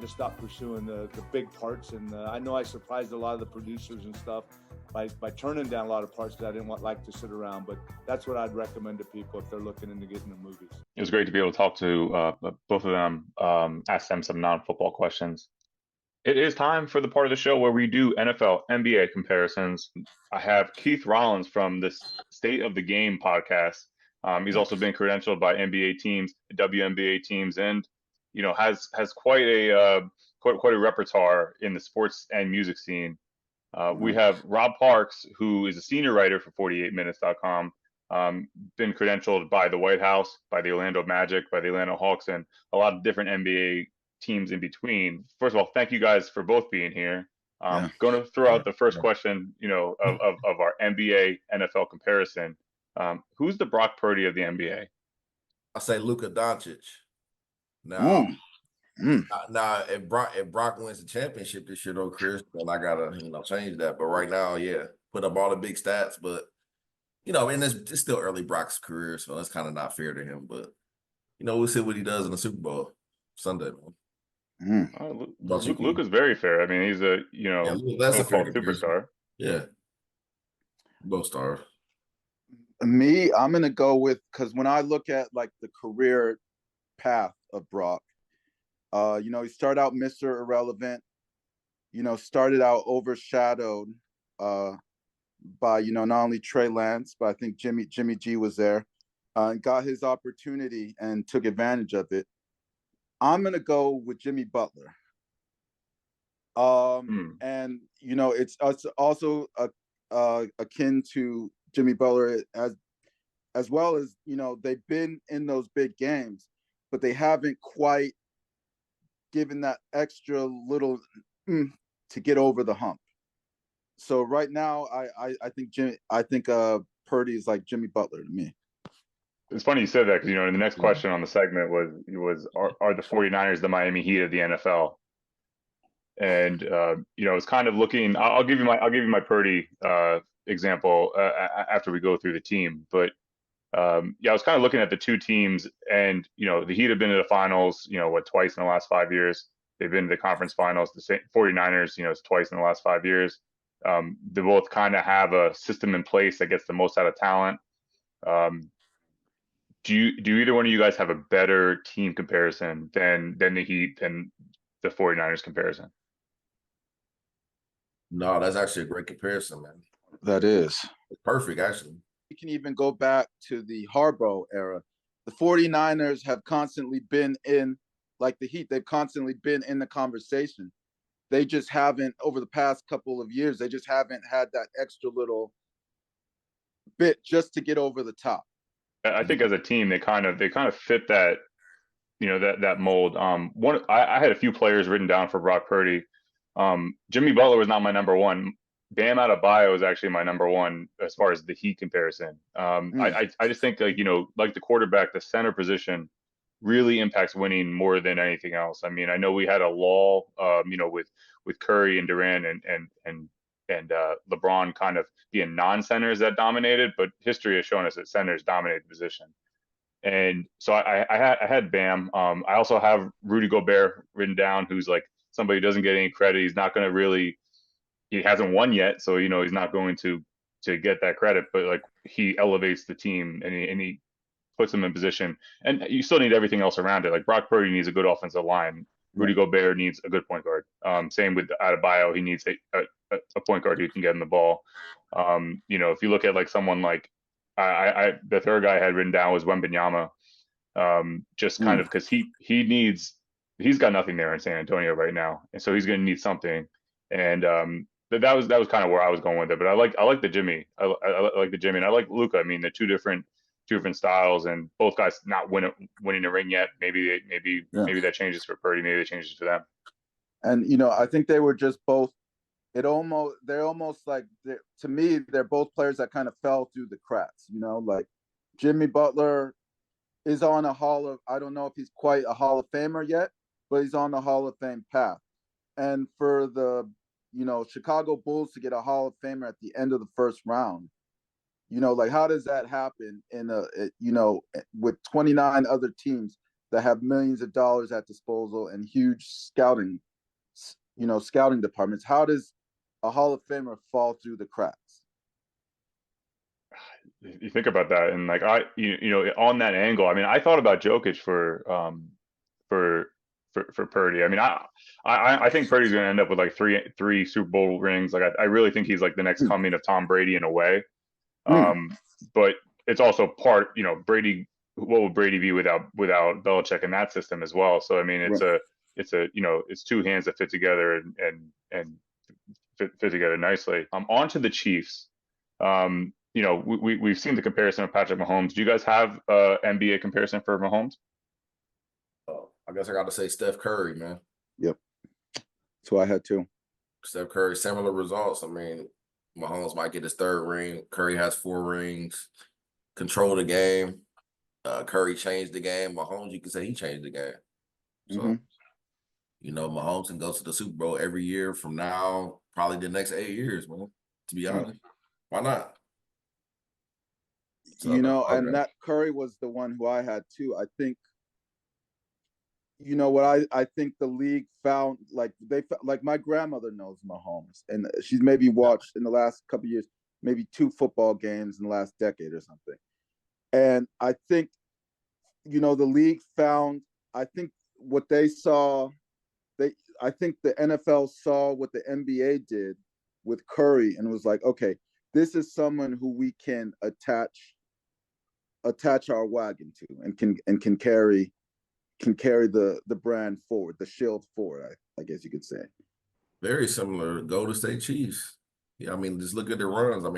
stop pursuing the big parts, and I know I surprised a lot of the producers and stuff. by turning down a lot of parts that I didn't like to sit around. But that's what I'd recommend to people if they're looking into getting the movies. It was great to be able to talk to both of them, ask them some non-football questions. It is time for the part of the show where we do NFL, NBA comparisons. I have Keith Rollins from the State of the Game podcast. He's also been credentialed by NBA teams, WNBA teams, and has quite a repertoire in the sports and music scene. We have Rob Parks, who is a senior writer for 48minutes.com, been credentialed by the White House, by the Orlando Magic, by the Atlanta Hawks, and a lot of different NBA teams in between. First of all, thank you guys for both being here. Going to throw out the first question, of our NBA NFL comparison. Who's the Brock Purdy of the NBA? I say Luka Doncic. Now, now if Brock wins the championship this year, though, Chris, then I gotta change that. But right now, yeah, put up all the big stats, but and it's still early Brock's career, so that's kind of not fair to him. But we'll see what he does in the Super Bowl Sunday, man. Luka's very fair. I mean, he's a that's a fair superstar. Yeah, both stars. Me, I'm gonna go with, because when I look at like the career path of Brock, he started out Mr. Irrelevant. Started out overshadowed by not only Trey Lance, but I think Jimmy G was there, and got his opportunity and took advantage of it. I'm gonna go with Jimmy Butler. And it's also akin to Jimmy Butler as well as they've been in those big games, but they haven't quite given that extra little to get over the hump. So right now, I think Purdy is like Jimmy Butler to me. It's funny you said that, because the next question on the segment was are the 49ers the Miami Heat of the NFL? And it's kind of looking. I'll give you my Purdy example after we go through the team. But I was kind of looking at the two teams, and the Heat have been to the finals, twice in the last 5 years. They've been to the conference finals. The 49ers, it's twice in the last 5 years. They both kind of have a system in place that gets the most out of talent. Do either one of you guys have a better team comparison than the Heat, than the 49ers comparison? No, that's actually a great comparison, man. That is. It's perfect, actually. We can even go back to the Harbaugh era. The 49ers have constantly been in, like the Heat, they've constantly been in the conversation. They just haven't, over the past couple of years, they just haven't had that extra little bit just to get over the top. I think as a team, they kind of fit that, that mold. I had a few players written down for Brock Purdy. Jimmy Butler was not my number one. Bam Adebayo is actually my number one as far as the Heat comparison. I just think like the quarterback, the center position really impacts winning more than anything else. I mean, I know we had a lull, with Curry and Durant and LeBron kind of being non-centers that dominated, but history has shown us that centers dominate the position. And so I had Bam. I also have Rudy Gobert written down, who's like somebody who doesn't get any credit. He's not going to really, he hasn't won yet, so he's not going to get that credit. But like he elevates the team and he puts them in position. And you still need everything else around it. Like Brock Purdy needs a good offensive line. Rudy Gobert needs a good point guard. Same with Adebayo, he needs a point guard who can get him the ball. If you look at like someone like the third guy I had written down was Wembanyama, just kind of because he's got nothing there in San Antonio right now, and so he's going to need something. And that was kind of where I was going with it. But I like the Jimmy. I like the Jimmy, and I like Luka. I mean, the two different styles, and both guys not winning a ring yet. Maybe that changes for Purdy. Maybe that changes for them. And I think they were just both. They're almost like, to me, they're both players that kind of fell through the cracks. Like Jimmy Butler is on I don't know if he's quite a Hall of Famer yet, but he's on the Hall of Fame path. And for the Chicago Bulls to get a Hall of Famer at the end of the first round, like how does that happen with 29 other teams that have millions of dollars at disposal and huge scouting departments? How does a Hall of Famer fall through the cracks? you think about that, and like you know, on that angle, I mean, I thought about Jokic for for Purdy. I mean, I think Purdy's going to end up with like three Super Bowl rings. Like I really think he's like the next Mm. coming of Tom Brady in a way. Mm. But it's also part, you know, Brady. What would Brady be without Belichick in that system as well? So I mean, Right. it's a you know, it's two hands that fit together and fit together nicely. On to the Chiefs. You know, we've seen the comparison of Patrick Mahomes. Do you guys have NBA comparison for Mahomes? I guess I got to say Steph Curry, man. Yep. That's what I had too. Steph Curry, similar results. I mean, Mahomes might get his third ring. Curry has 4 rings. Control the game. Curry changed the game. Mahomes, you can say he changed the game. So, Mhm. you know, Mahomes can go to the Super Bowl every year from now, probably the next 8 years, man. To be honest, why not? So You know, and okay. that Curry was the one who I had too. I think, you know what, I think the league found, like like my grandmother knows Mahomes, and she's maybe watched in the last couple of years maybe 2 football games in the last decade or something. And I think, you know, the league found, I think what they saw, I think the NFL saw what the NBA did with Curry and was like, okay, this is someone who we can attach our wagon to and can carry the brand forward, the shield forward, I guess you could say. Very similar to Golden State Chiefs. Yeah, I mean, just look at the runs. I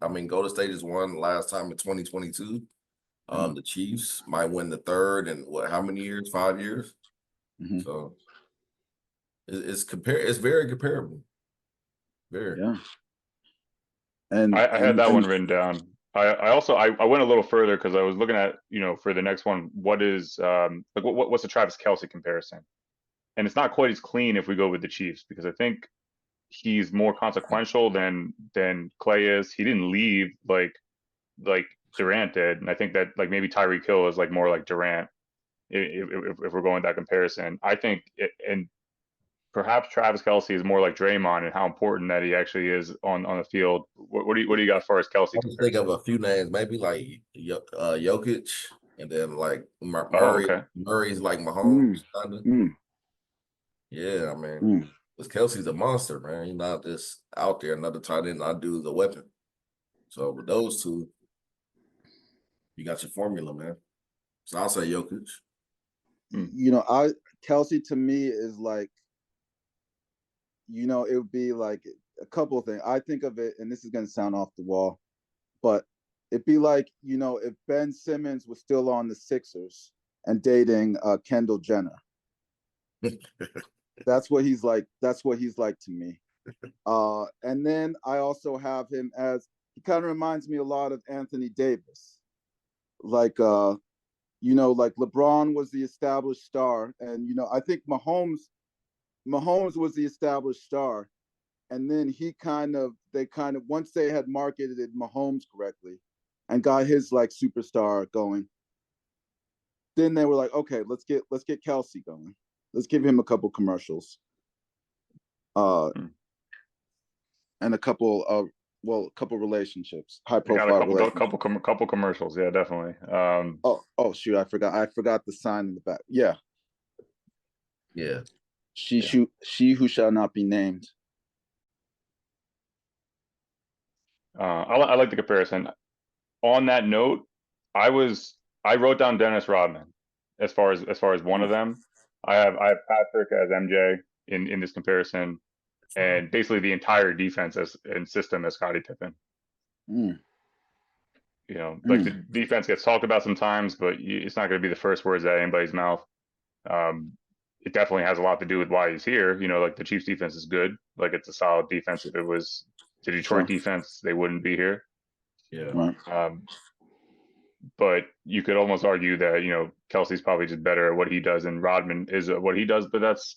mean, Golden State has won last time in 2022. The Chiefs might win the third in what? How many years? 5 years. Mhm. So it's very comparable. Very. Yeah. And I had that one written down. I also I went a little further because I was looking at, you know, for the next one, what is like what's the Travis Kelce comparison? And it's not quite as clean if we go with the Chiefs, because I think he's more consequential than Clay is. He didn't leave like Durant did, and I think that like maybe Tyreek Hill is like more like Durant if we're going that comparison. I think and perhaps Travis Kelce is more like Draymond and how important that he actually is on the field. What do you got as far as Kelce I just think of comparison? a few names, maybe like Jokic, and then like Oh, Murray. okay. Murray's like mm, Mahomes, kind of. mm, Yeah, I mean, mm. because Kelsey's a monster, man. He's not just out there another tight end. I do the weapon. So with those two, you got your formula, man. So I'll say Jokic. You know, Kelce to me is like, you know, it would be like a couple of things. I think of it, and this is going to sound off the wall, but it'd be like, you know, if Ben Simmons was still on the Sixers and dating Kendall Jenner. That's what he's like. That's what he's like to me. And then I also have him as, he kind of reminds me a lot of Anthony Davis. Like, you know, like LeBron was the established star, and you know, I think Mahomes was the established star, and then they kind of once they had marketed Mahomes correctly and got his like superstar going, then they were like, okay, let's get Kelce going. Let's give him a couple commercials. And a couple of relationships, high We got a profile relationships. couple commercials. Yeah, definitely. Oh shoot, I forgot the sign in the back. Yeah. Yeah. She who shall not be named. I like the comparison. On that note, I wrote down Dennis Rodman as far as one of them. I have Patrick as MJ in this comparison, and basically the entire defense and system as Scottie Pippen. Mm. You know, like the defense gets talked about sometimes, but it's not going to be the first words out of anybody's mouth. It definitely has a lot to do with why he's here. You know, like the Chiefs defense is good. Like it's a solid defense. If it was the Detroit defense, they wouldn't be here. Yeah. Right. But you could almost argue that, you know, Kelsey's probably just better at what he does, and Rodman is what he does, but that's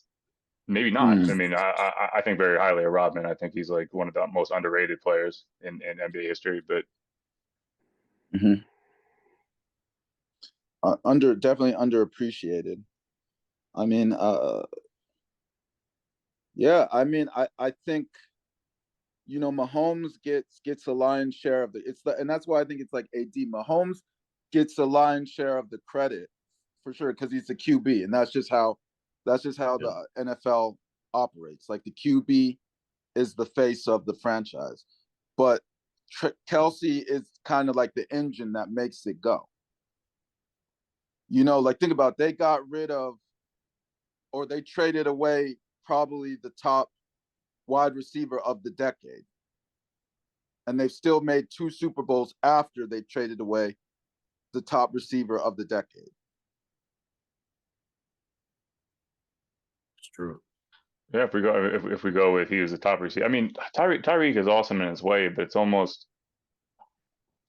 maybe not. I mean, I think very highly of Rodman. I think he's like one of the most underrated players in NBA history. But definitely underappreciated. I mean, yeah. I mean, I think Mahomes gets a lion's share of and that's why I think it's like AD. Mahomes gets a lion's share of the credit for sure because he's the QB, and that's just how the NFL operates. Like the QB is the face of the franchise, but Kelsey is kind of like the engine that makes it go. Like think about it, they got rid of, or they traded away probably the top wide receiver of the decade. And they've still made 2 Super Bowls after they traded away the top receiver of the decade. It's true. Yeah, if we go with he was the top receiver. I mean, Tyreek is awesome in his way, but it's almost.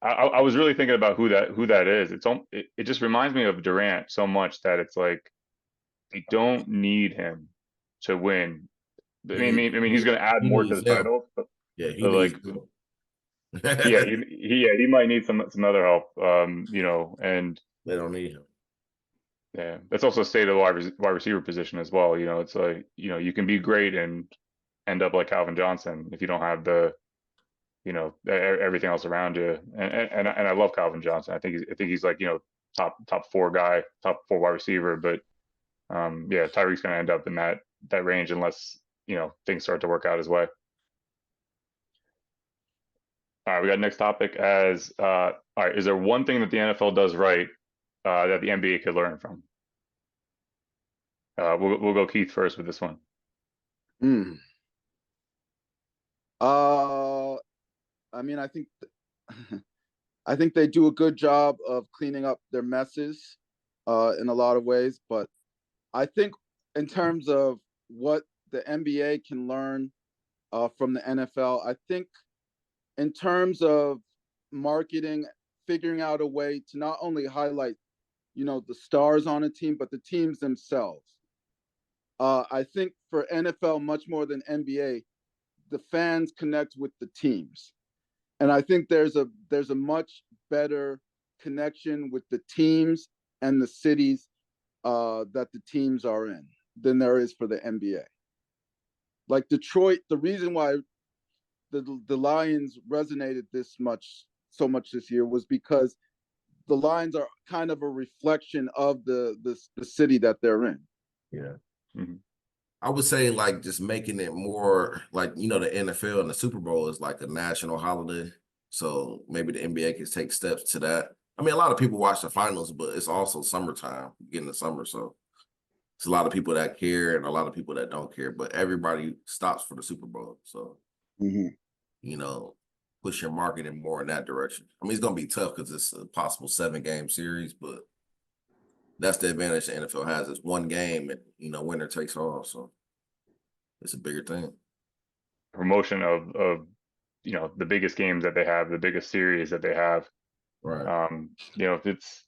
I was really thinking about who that is. It just reminds me of Durant so much that it's like they don't need him to win. I mean, he's going to add more to the title, but needs yeah, he might need some other help. And they don't need him. Yeah, that's also state of the wide receiver position as well. It's like you can be great and end up like Calvin Johnson if you don't have the everything else around you. And I love Calvin Johnson. I think he's like top 4 guy, top 4 wide receiver. But yeah, Tyreek's going to end up in that range unless things start to work out his way. All right, we got next topic as all right. Is there one thing that the NFL does right that the NBA could learn from? We'll go Keith first with this one. I mean, I think I think they do a good job of cleaning up their messes in a lot of ways, but I think in terms of what the NBA can learn from the NFL, I think in terms of marketing, figuring out a way to not only highlight, the stars on a team, but the teams themselves. I think for NFL, much more than NBA, the fans connect with the teams. And I think there's a much better connection with the teams and the cities that the teams are in than there is for the NBA. Like Detroit, the reason why the Lions resonated so much this year was because the Lions are kind of a reflection of the city that they're in. Yeah. Mm-hmm. I would say like just making it more like, the NFL and the Super Bowl is like a national holiday. So maybe the NBA can take steps to that. I mean, a lot of people watch the finals, but it's also summertime, getting the summer. So it's a lot of people that care and a lot of people that don't care, but everybody stops for the Super Bowl. So, push your marketing more in that direction. I mean, it's going to be tough because it's a possible 7-game series, but that's the advantage the NFL has. It's one game and, winner takes all. So it's a bigger thing. Promotion of the biggest games that they have, the biggest series that they have. Right. It's,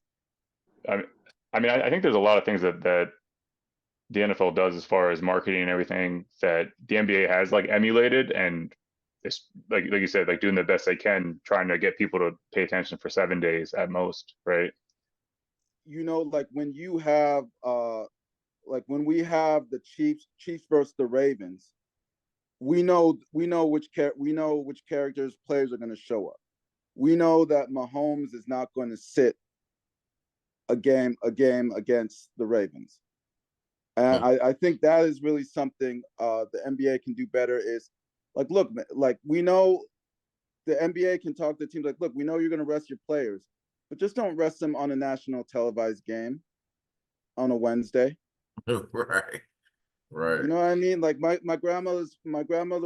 I think there's a lot of things that the NFL does as far as marketing and everything that the NBA has like emulated, and it's like you said, like doing the best they can, trying to get people to pay attention for 7 days at most, right? Like when you have when we have the Chiefs versus the Ravens, we know which characters players are going to show up. We know that Mahomes is not going to sit a game against the Ravens. And I think that is really something the NBA can do better is like, look, like we know the NBA can talk to teams like, look, we know you're going to rest your players, but just don't rest them on a national televised game on a Wednesday. Right. You know what I mean? Like my grandmother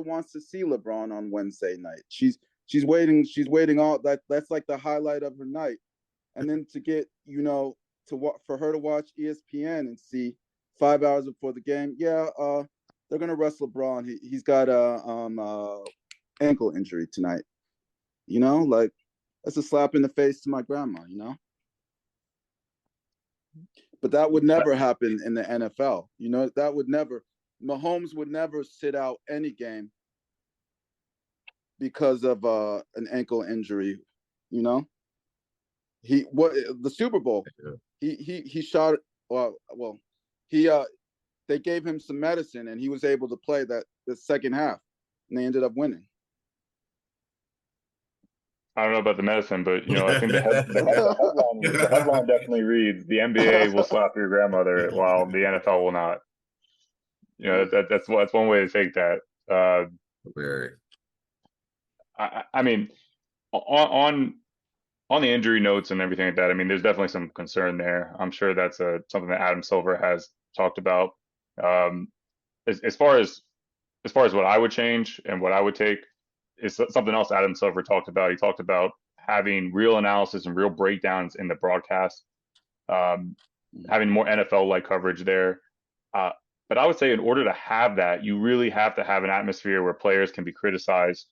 wants to see LeBron on Wednesday night. She's waiting all that's like the highlight of her night. And then to get, for her to watch ESPN and see 5 hours before the game, they're gonna rest LeBron. He's got a ankle injury tonight. Like that's a slap in the face to my grandma. But that would never happen in the NFL. That would never. Mahomes would never sit out any game because of an ankle injury. The Super Bowl. He shot. They gave him some medicine and he was able to play the second half, and they ended up winning. I don't know about the medicine, but I think the headline definitely reads the NBA will slap your grandmother while the NFL will not. That's one way to take that. Very. I mean, on the injury notes and everything like that, I mean, there's definitely some concern there. I'm sure that's something that Adam Silver has talked about. As far as what I would change and what I would take is something else Adam Silver talked about. He talked about having real analysis and real breakdowns in the broadcast, having more NFL-like coverage there. But I would say in order to have that, you really have to have an atmosphere where players can be criticized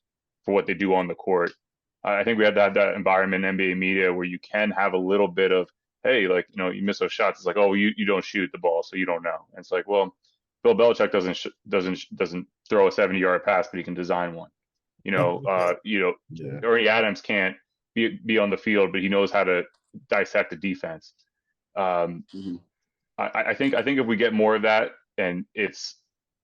for what they do on the court. I think we have to have that environment in NBA media where you can have a little bit of, hey, like, you miss those shots. It's like, oh, you don't shoot the ball, so you don't know. And it's like, well, Bill Belichick doesn't throw a 70-yard pass, but he can design one. Ernie Adams can't be on the field, but he knows how to dissect the defense. I think if we get more of that, and it's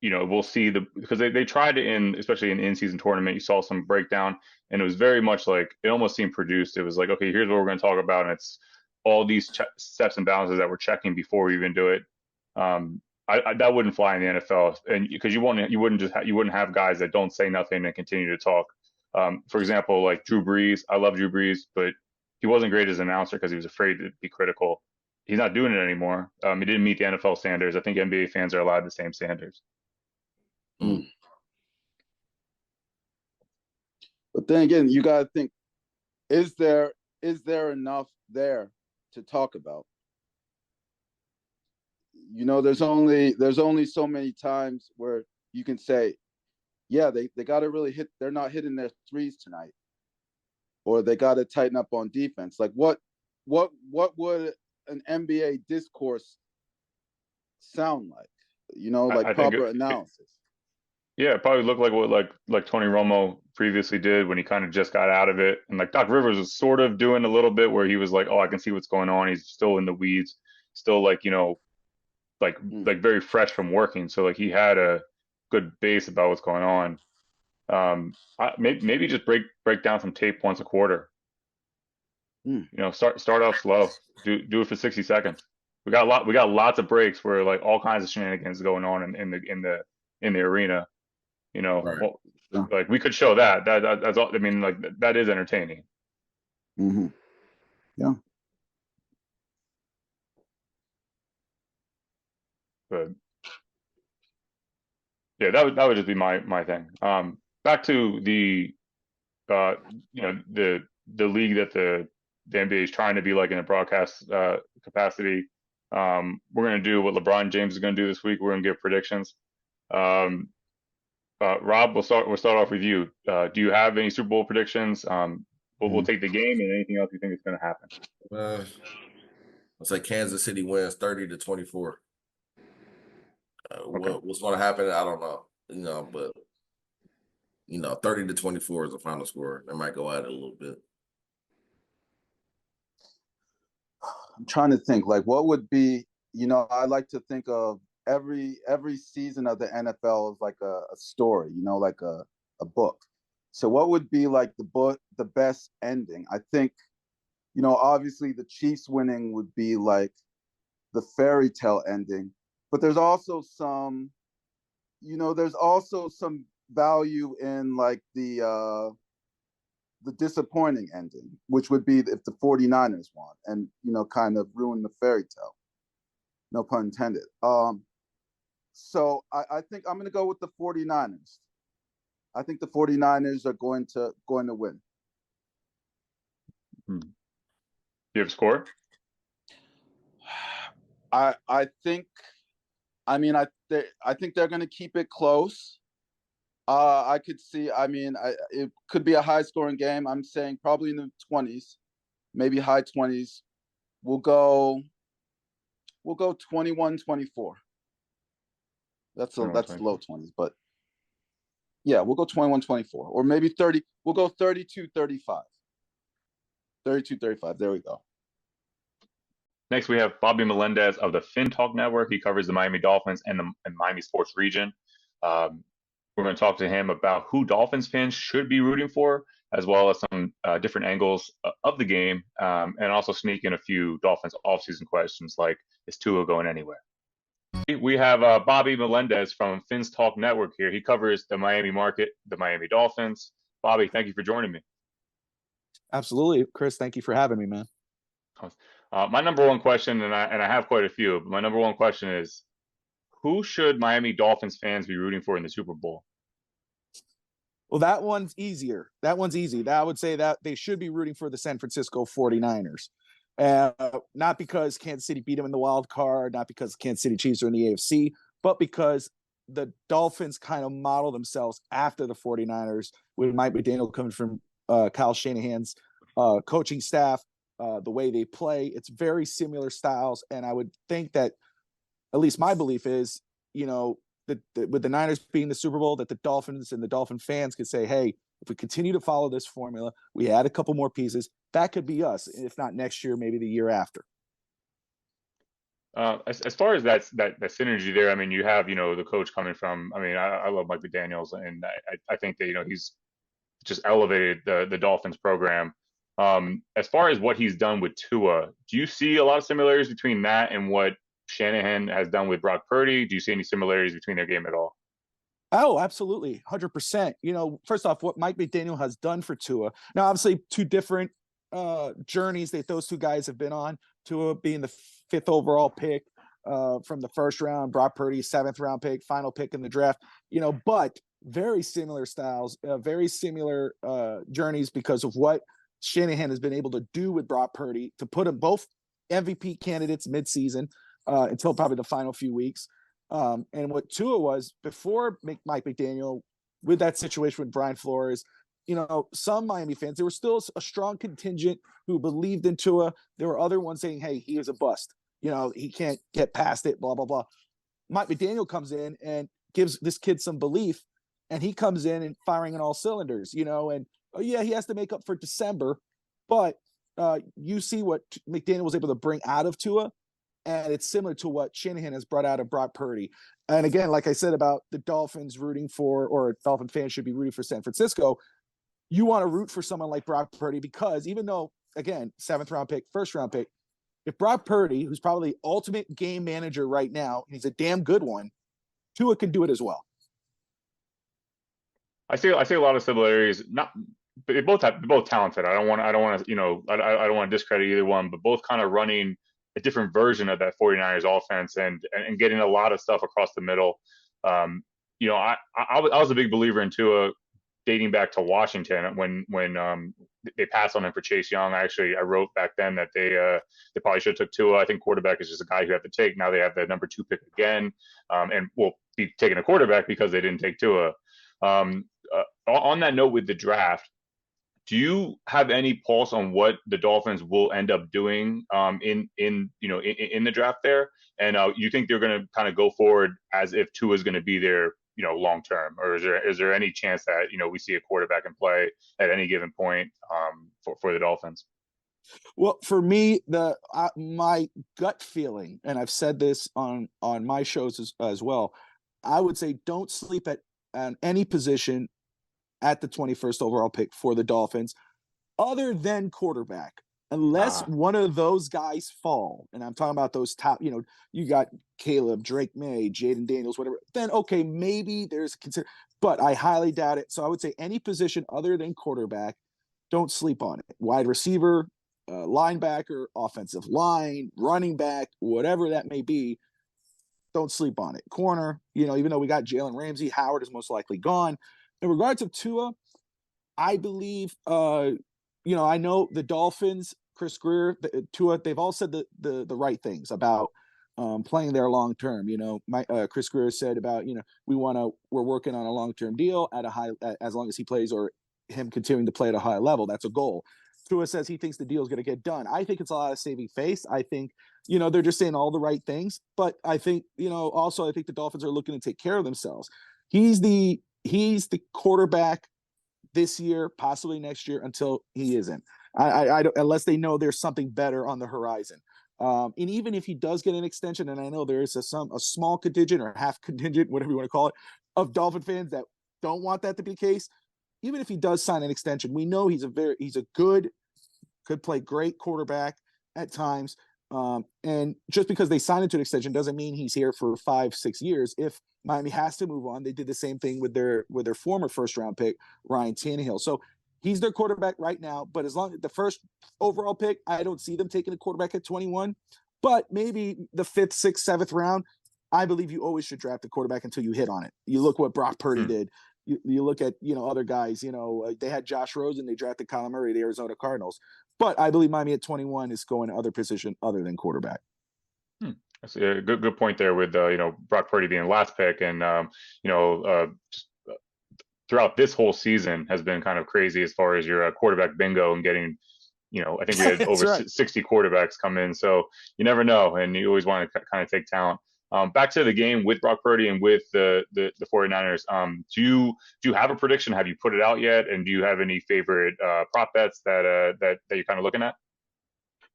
we'll see because they tried to especially in in-season tournament, you saw some breakdown, and it was very much like it almost seemed produced. It was like, okay, here's what we're going to talk about, and it's all these steps and balances that we're checking before we even do it. That wouldn't fly in the NFL, and because you wouldn't have guys that don't say nothing and continue to talk. For example, like Drew Brees. I love Drew Brees, but he wasn't great as an announcer because he was afraid to be critical. He's not doing it anymore. He didn't meet the NFL standards. I think NBA fans are allowed the same standards. But then again, you got to think: is there enough there to talk about? There's only so many times where you can say, yeah, they got to really hit. They're not hitting their threes tonight, or they got to tighten up on defense. Like what would an NBA discourse sound like? I proper analysis. Yeah, it probably looked like what like Tony Romo previously did when he kind of just got out of it, and like Doc Rivers was sort of doing a little bit where he was like, oh, I can see what's going on. He's still in the weeds, still like like very fresh from working, so like he had a good base about what's going on. Maybe just break down some tape once a quarter. Start off slow. Do it for 60 seconds. We got lots of breaks where like all kinds of shenanigans going on in the arena. Right. Well, like we could show that. That's all. I mean, like that is entertaining. Yeah. But yeah, that would just be my thing. Back to the the league that the NBA is trying to be like in a broadcast capacity. We're gonna do what LeBron James is gonna do this week. We're gonna give predictions. Rob, we'll start off with you. Do you have any Super Bowl predictions? We'll take the game and anything else you think is going to happen. I'll say Kansas City wins 30-24. Okay. What's going to happen? I don't know. But 30-24 is the final score. They might go at it a little bit. I'm trying to think, like, what would be, I like to think of every season of the NFL is like a story, like a book. So what would be like the best ending? I think, obviously the Chiefs winning would be like the fairy tale ending, but there's also some value in like the disappointing ending, which would be if the 49ers won and, kind of ruin the fairy tale. No pun intended. So I think I'm going to go with the 49ers. I think the 49ers are going to win. Do you have a score? I think they're going to keep it close. I could see. It could be a high scoring game. I'm saying probably in the 20s, maybe high 20s. We'll go 21-24. That's low 20s, but yeah, we'll go 21-24 or maybe 30. We'll go 32-35. 32-35. There we go. Next, we have Bobby Melendez of the Fin Talk Network. He covers the Miami Dolphins and the Miami sports region. We're going to talk to him about who Dolphins fans should be rooting for as well as some different angles of the game, and also sneak in a few Dolphins offseason questions like, is Tua going anywhere? We have Bobby Melendez from Fins Talk Network here. He covers the Miami market, the Miami Dolphins. Bobby, thank you for joining me. Absolutely, Chris. Thank you for having me, man. My number one question, and I have quite a few, but my number one question is, who should Miami Dolphins fans be rooting for in the Super Bowl? Well, that one's easier. That one's easy. I would say that they should be rooting for the San Francisco 49ers. Not because Kansas City beat them in the wild card, not because Kansas City Chiefs are in the AFC, but because the Dolphins kind of model themselves after the 49ers, with Mike McDaniel coming from Kyle Shanahan's coaching staff, the way they play. It's very similar styles. And I would think that, at least my belief is, with the Niners being the Super Bowl, that the Dolphins and the Dolphin fans could say, hey, if we continue to follow this formula, we add a couple more pieces, that could be us. If not next year, maybe the year after. As far as that synergy there, I mean, you have, the coach coming from, I love Mike McDaniels, and I think that, he's just elevated the Dolphins program. As far as what he's done with Tua, do you see a lot of similarities between that and what Shanahan has done with Brock Purdy? Do you see any similarities between their game at all? Oh, absolutely. 100%. First off, what Mike McDaniel has done for Tua. Now, obviously, two different journeys that those two guys have been on. Tua being the 5th overall pick from the first round, Brock Purdy, 7th round pick, final pick in the draft, but very similar styles, very similar journeys because of what Shanahan has been able to do with Brock Purdy to put them both MVP candidates midseason until probably the final few weeks. And what Tua was before Mike McDaniel, with that situation with Brian Flores, some Miami fans, there was still a strong contingent who believed in Tua. There were other ones saying, hey, he was a bust. He can't get past it, blah, blah, blah. Mike McDaniel comes in and gives this kid some belief, and he comes in and firing on all cylinders, and he has to make up for December, but you see what McDaniel was able to bring out of Tua, and it's similar to what Shanahan has brought out of Brock Purdy. And again, like I said about the Dolphins rooting for, or Dolphin fans should be rooting for San Francisco, you want to root for someone like Brock Purdy because even though, again, 7th round pick, 1st round pick, if Brock Purdy, who's probably the ultimate game manager right now, he's a damn good one, Tua can do it as well. I see a lot of similarities. Not, but they're both talented. I don't want to discredit either one, but both kind of running a different version of that 49ers offense and getting a lot of stuff across the middle. I was a big believer in Tua dating back to Washington when they passed on him for Chase Young. I wrote back then that they probably should have took Tua. I think quarterback is just a guy who had to take. Now they have the number 2 pick again, and will be taking a quarterback because they didn't take Tua. On that note with the draft, do you have any pulse on what the Dolphins will end up doing in the draft there? And you think they're going to kind of go forward as if Tua is going to be there, long term, or is there any chance that we see a quarterback in play at any given point for the Dolphins? Well, for me, my gut feeling, and I've said this on my shows as well, I would say don't sleep at any position at the 21st overall pick for the Dolphins, other than quarterback, unless one of those guys fall. And I'm talking about those top, you got Caleb, Drake May, Jaden Daniels, whatever. Then, okay, maybe there's a but I highly doubt it. So I would say any position other than quarterback, don't sleep on it. Wide receiver, linebacker, offensive line, running back, whatever that may be, don't sleep on it. Corner, even though we got Jalen Ramsey, Howard is most likely gone. In regards of Tua, I believe, I know the Dolphins, Chris Greer, Tua, they've all said the right things about playing there long term. Chris Greer said about, we're working on a long-term deal at a high, as long as he plays, or him continuing to play at a high level. That's a goal. Tua says he thinks the deal is going to get done. I think it's a lot of saving face. I think, they're just saying all the right things, but I think, also I think the Dolphins are looking to take care of themselves. He's the quarterback this year, possibly next year, until he isn't. I don't, unless they know there's something better on the horizon. And even if he does get an extension, and I know there is a small contingent or half contingent, whatever you want to call it, of Dolphin fans that don't want that to be the case, even if he does sign an extension, we know he's a good, could play great quarterback at times. And just because they signed into an extension doesn't mean he's here for 5-6 years. If Miami has to move on, they did the same thing with their former first round pick, Ryan Tannehill. So he's their quarterback right now, but as long as the first overall pick, I don't see them taking a quarterback at 21, but maybe the 5th, 6th, 7th round, I believe you always should draft a quarterback until you hit on it. You look what Brock Purdy did. You look at, other guys, they had Josh Rosen, they drafted Kyler Murray, the Arizona Cardinals. But I believe Miami at 21 is going to other position other than quarterback. That's a good point there with, Brock Purdy being last pick. And, just throughout this whole season has been kind of crazy as far as your quarterback bingo and getting, I think we had over 60 quarterbacks come in. So you never know. And you always want to kind of take talent. Back to the game with Brock Purdy and with the 49ers. Do you have a prediction? Have you put it out yet? And do you have any favorite prop bets that you're kind of looking at?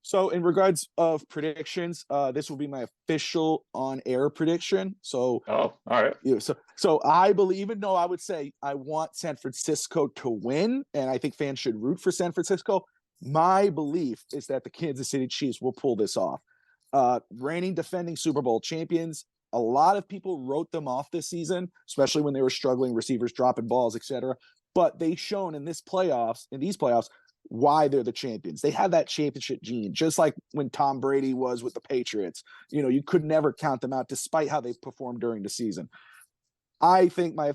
So in regards of predictions, this will be my official on-air prediction. So, all right. So I believe, even though I would say I want San Francisco to win, and I think fans should root for San Francisco, my belief is that the Kansas City Chiefs will pull this off. Reigning defending Super Bowl champions. A lot of people wrote them off this season, especially when they were struggling, receivers dropping balls, etc. But they've shown in these playoffs, why they're the champions. They have that championship gene, just like when Tom Brady was with the Patriots. You could never count them out, despite how they performed during the season. I think my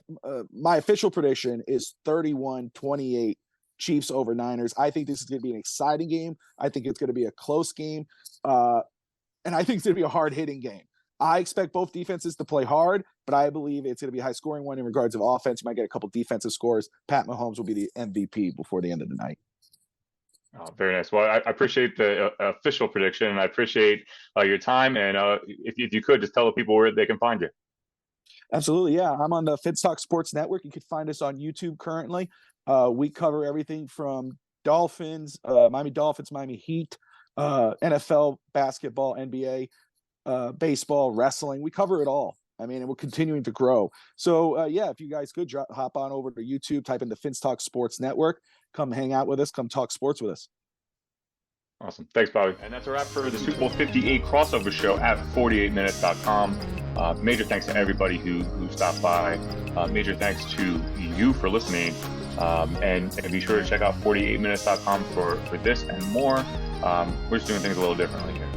official prediction is 31-28 Chiefs over Niners. I think this is going to be an exciting game. I think it's going to be a close game. And I think it's going to be a hard-hitting game. I expect both defenses to play hard, but I believe it's going to be a high-scoring one in regards of offense. You might get a couple defensive scores. Pat Mahomes will be the MVP before the end of the night. Oh, very nice. Well, I appreciate the official prediction, and I appreciate your time. And if you could, just tell the people where they can find you. Absolutely, yeah. I'm on the Finstock Sports Network. You can find us on YouTube currently. We cover everything from Miami Dolphins, Miami Heat, NFL, basketball, NBA, baseball, wrestling. We cover it all. I mean, and we're continuing to grow. So, if you guys could hop on over to YouTube, type in the Finstock Sports Network, come hang out with us, come talk sports with us. Awesome. Thanks, Bobby. And that's a wrap for the Super Bowl 58 crossover show at 48minutes.com. Major thanks to everybody who stopped by. Major thanks to you for listening. And be sure to check out 48minutes.com for this and more. We're just doing things a little differently here.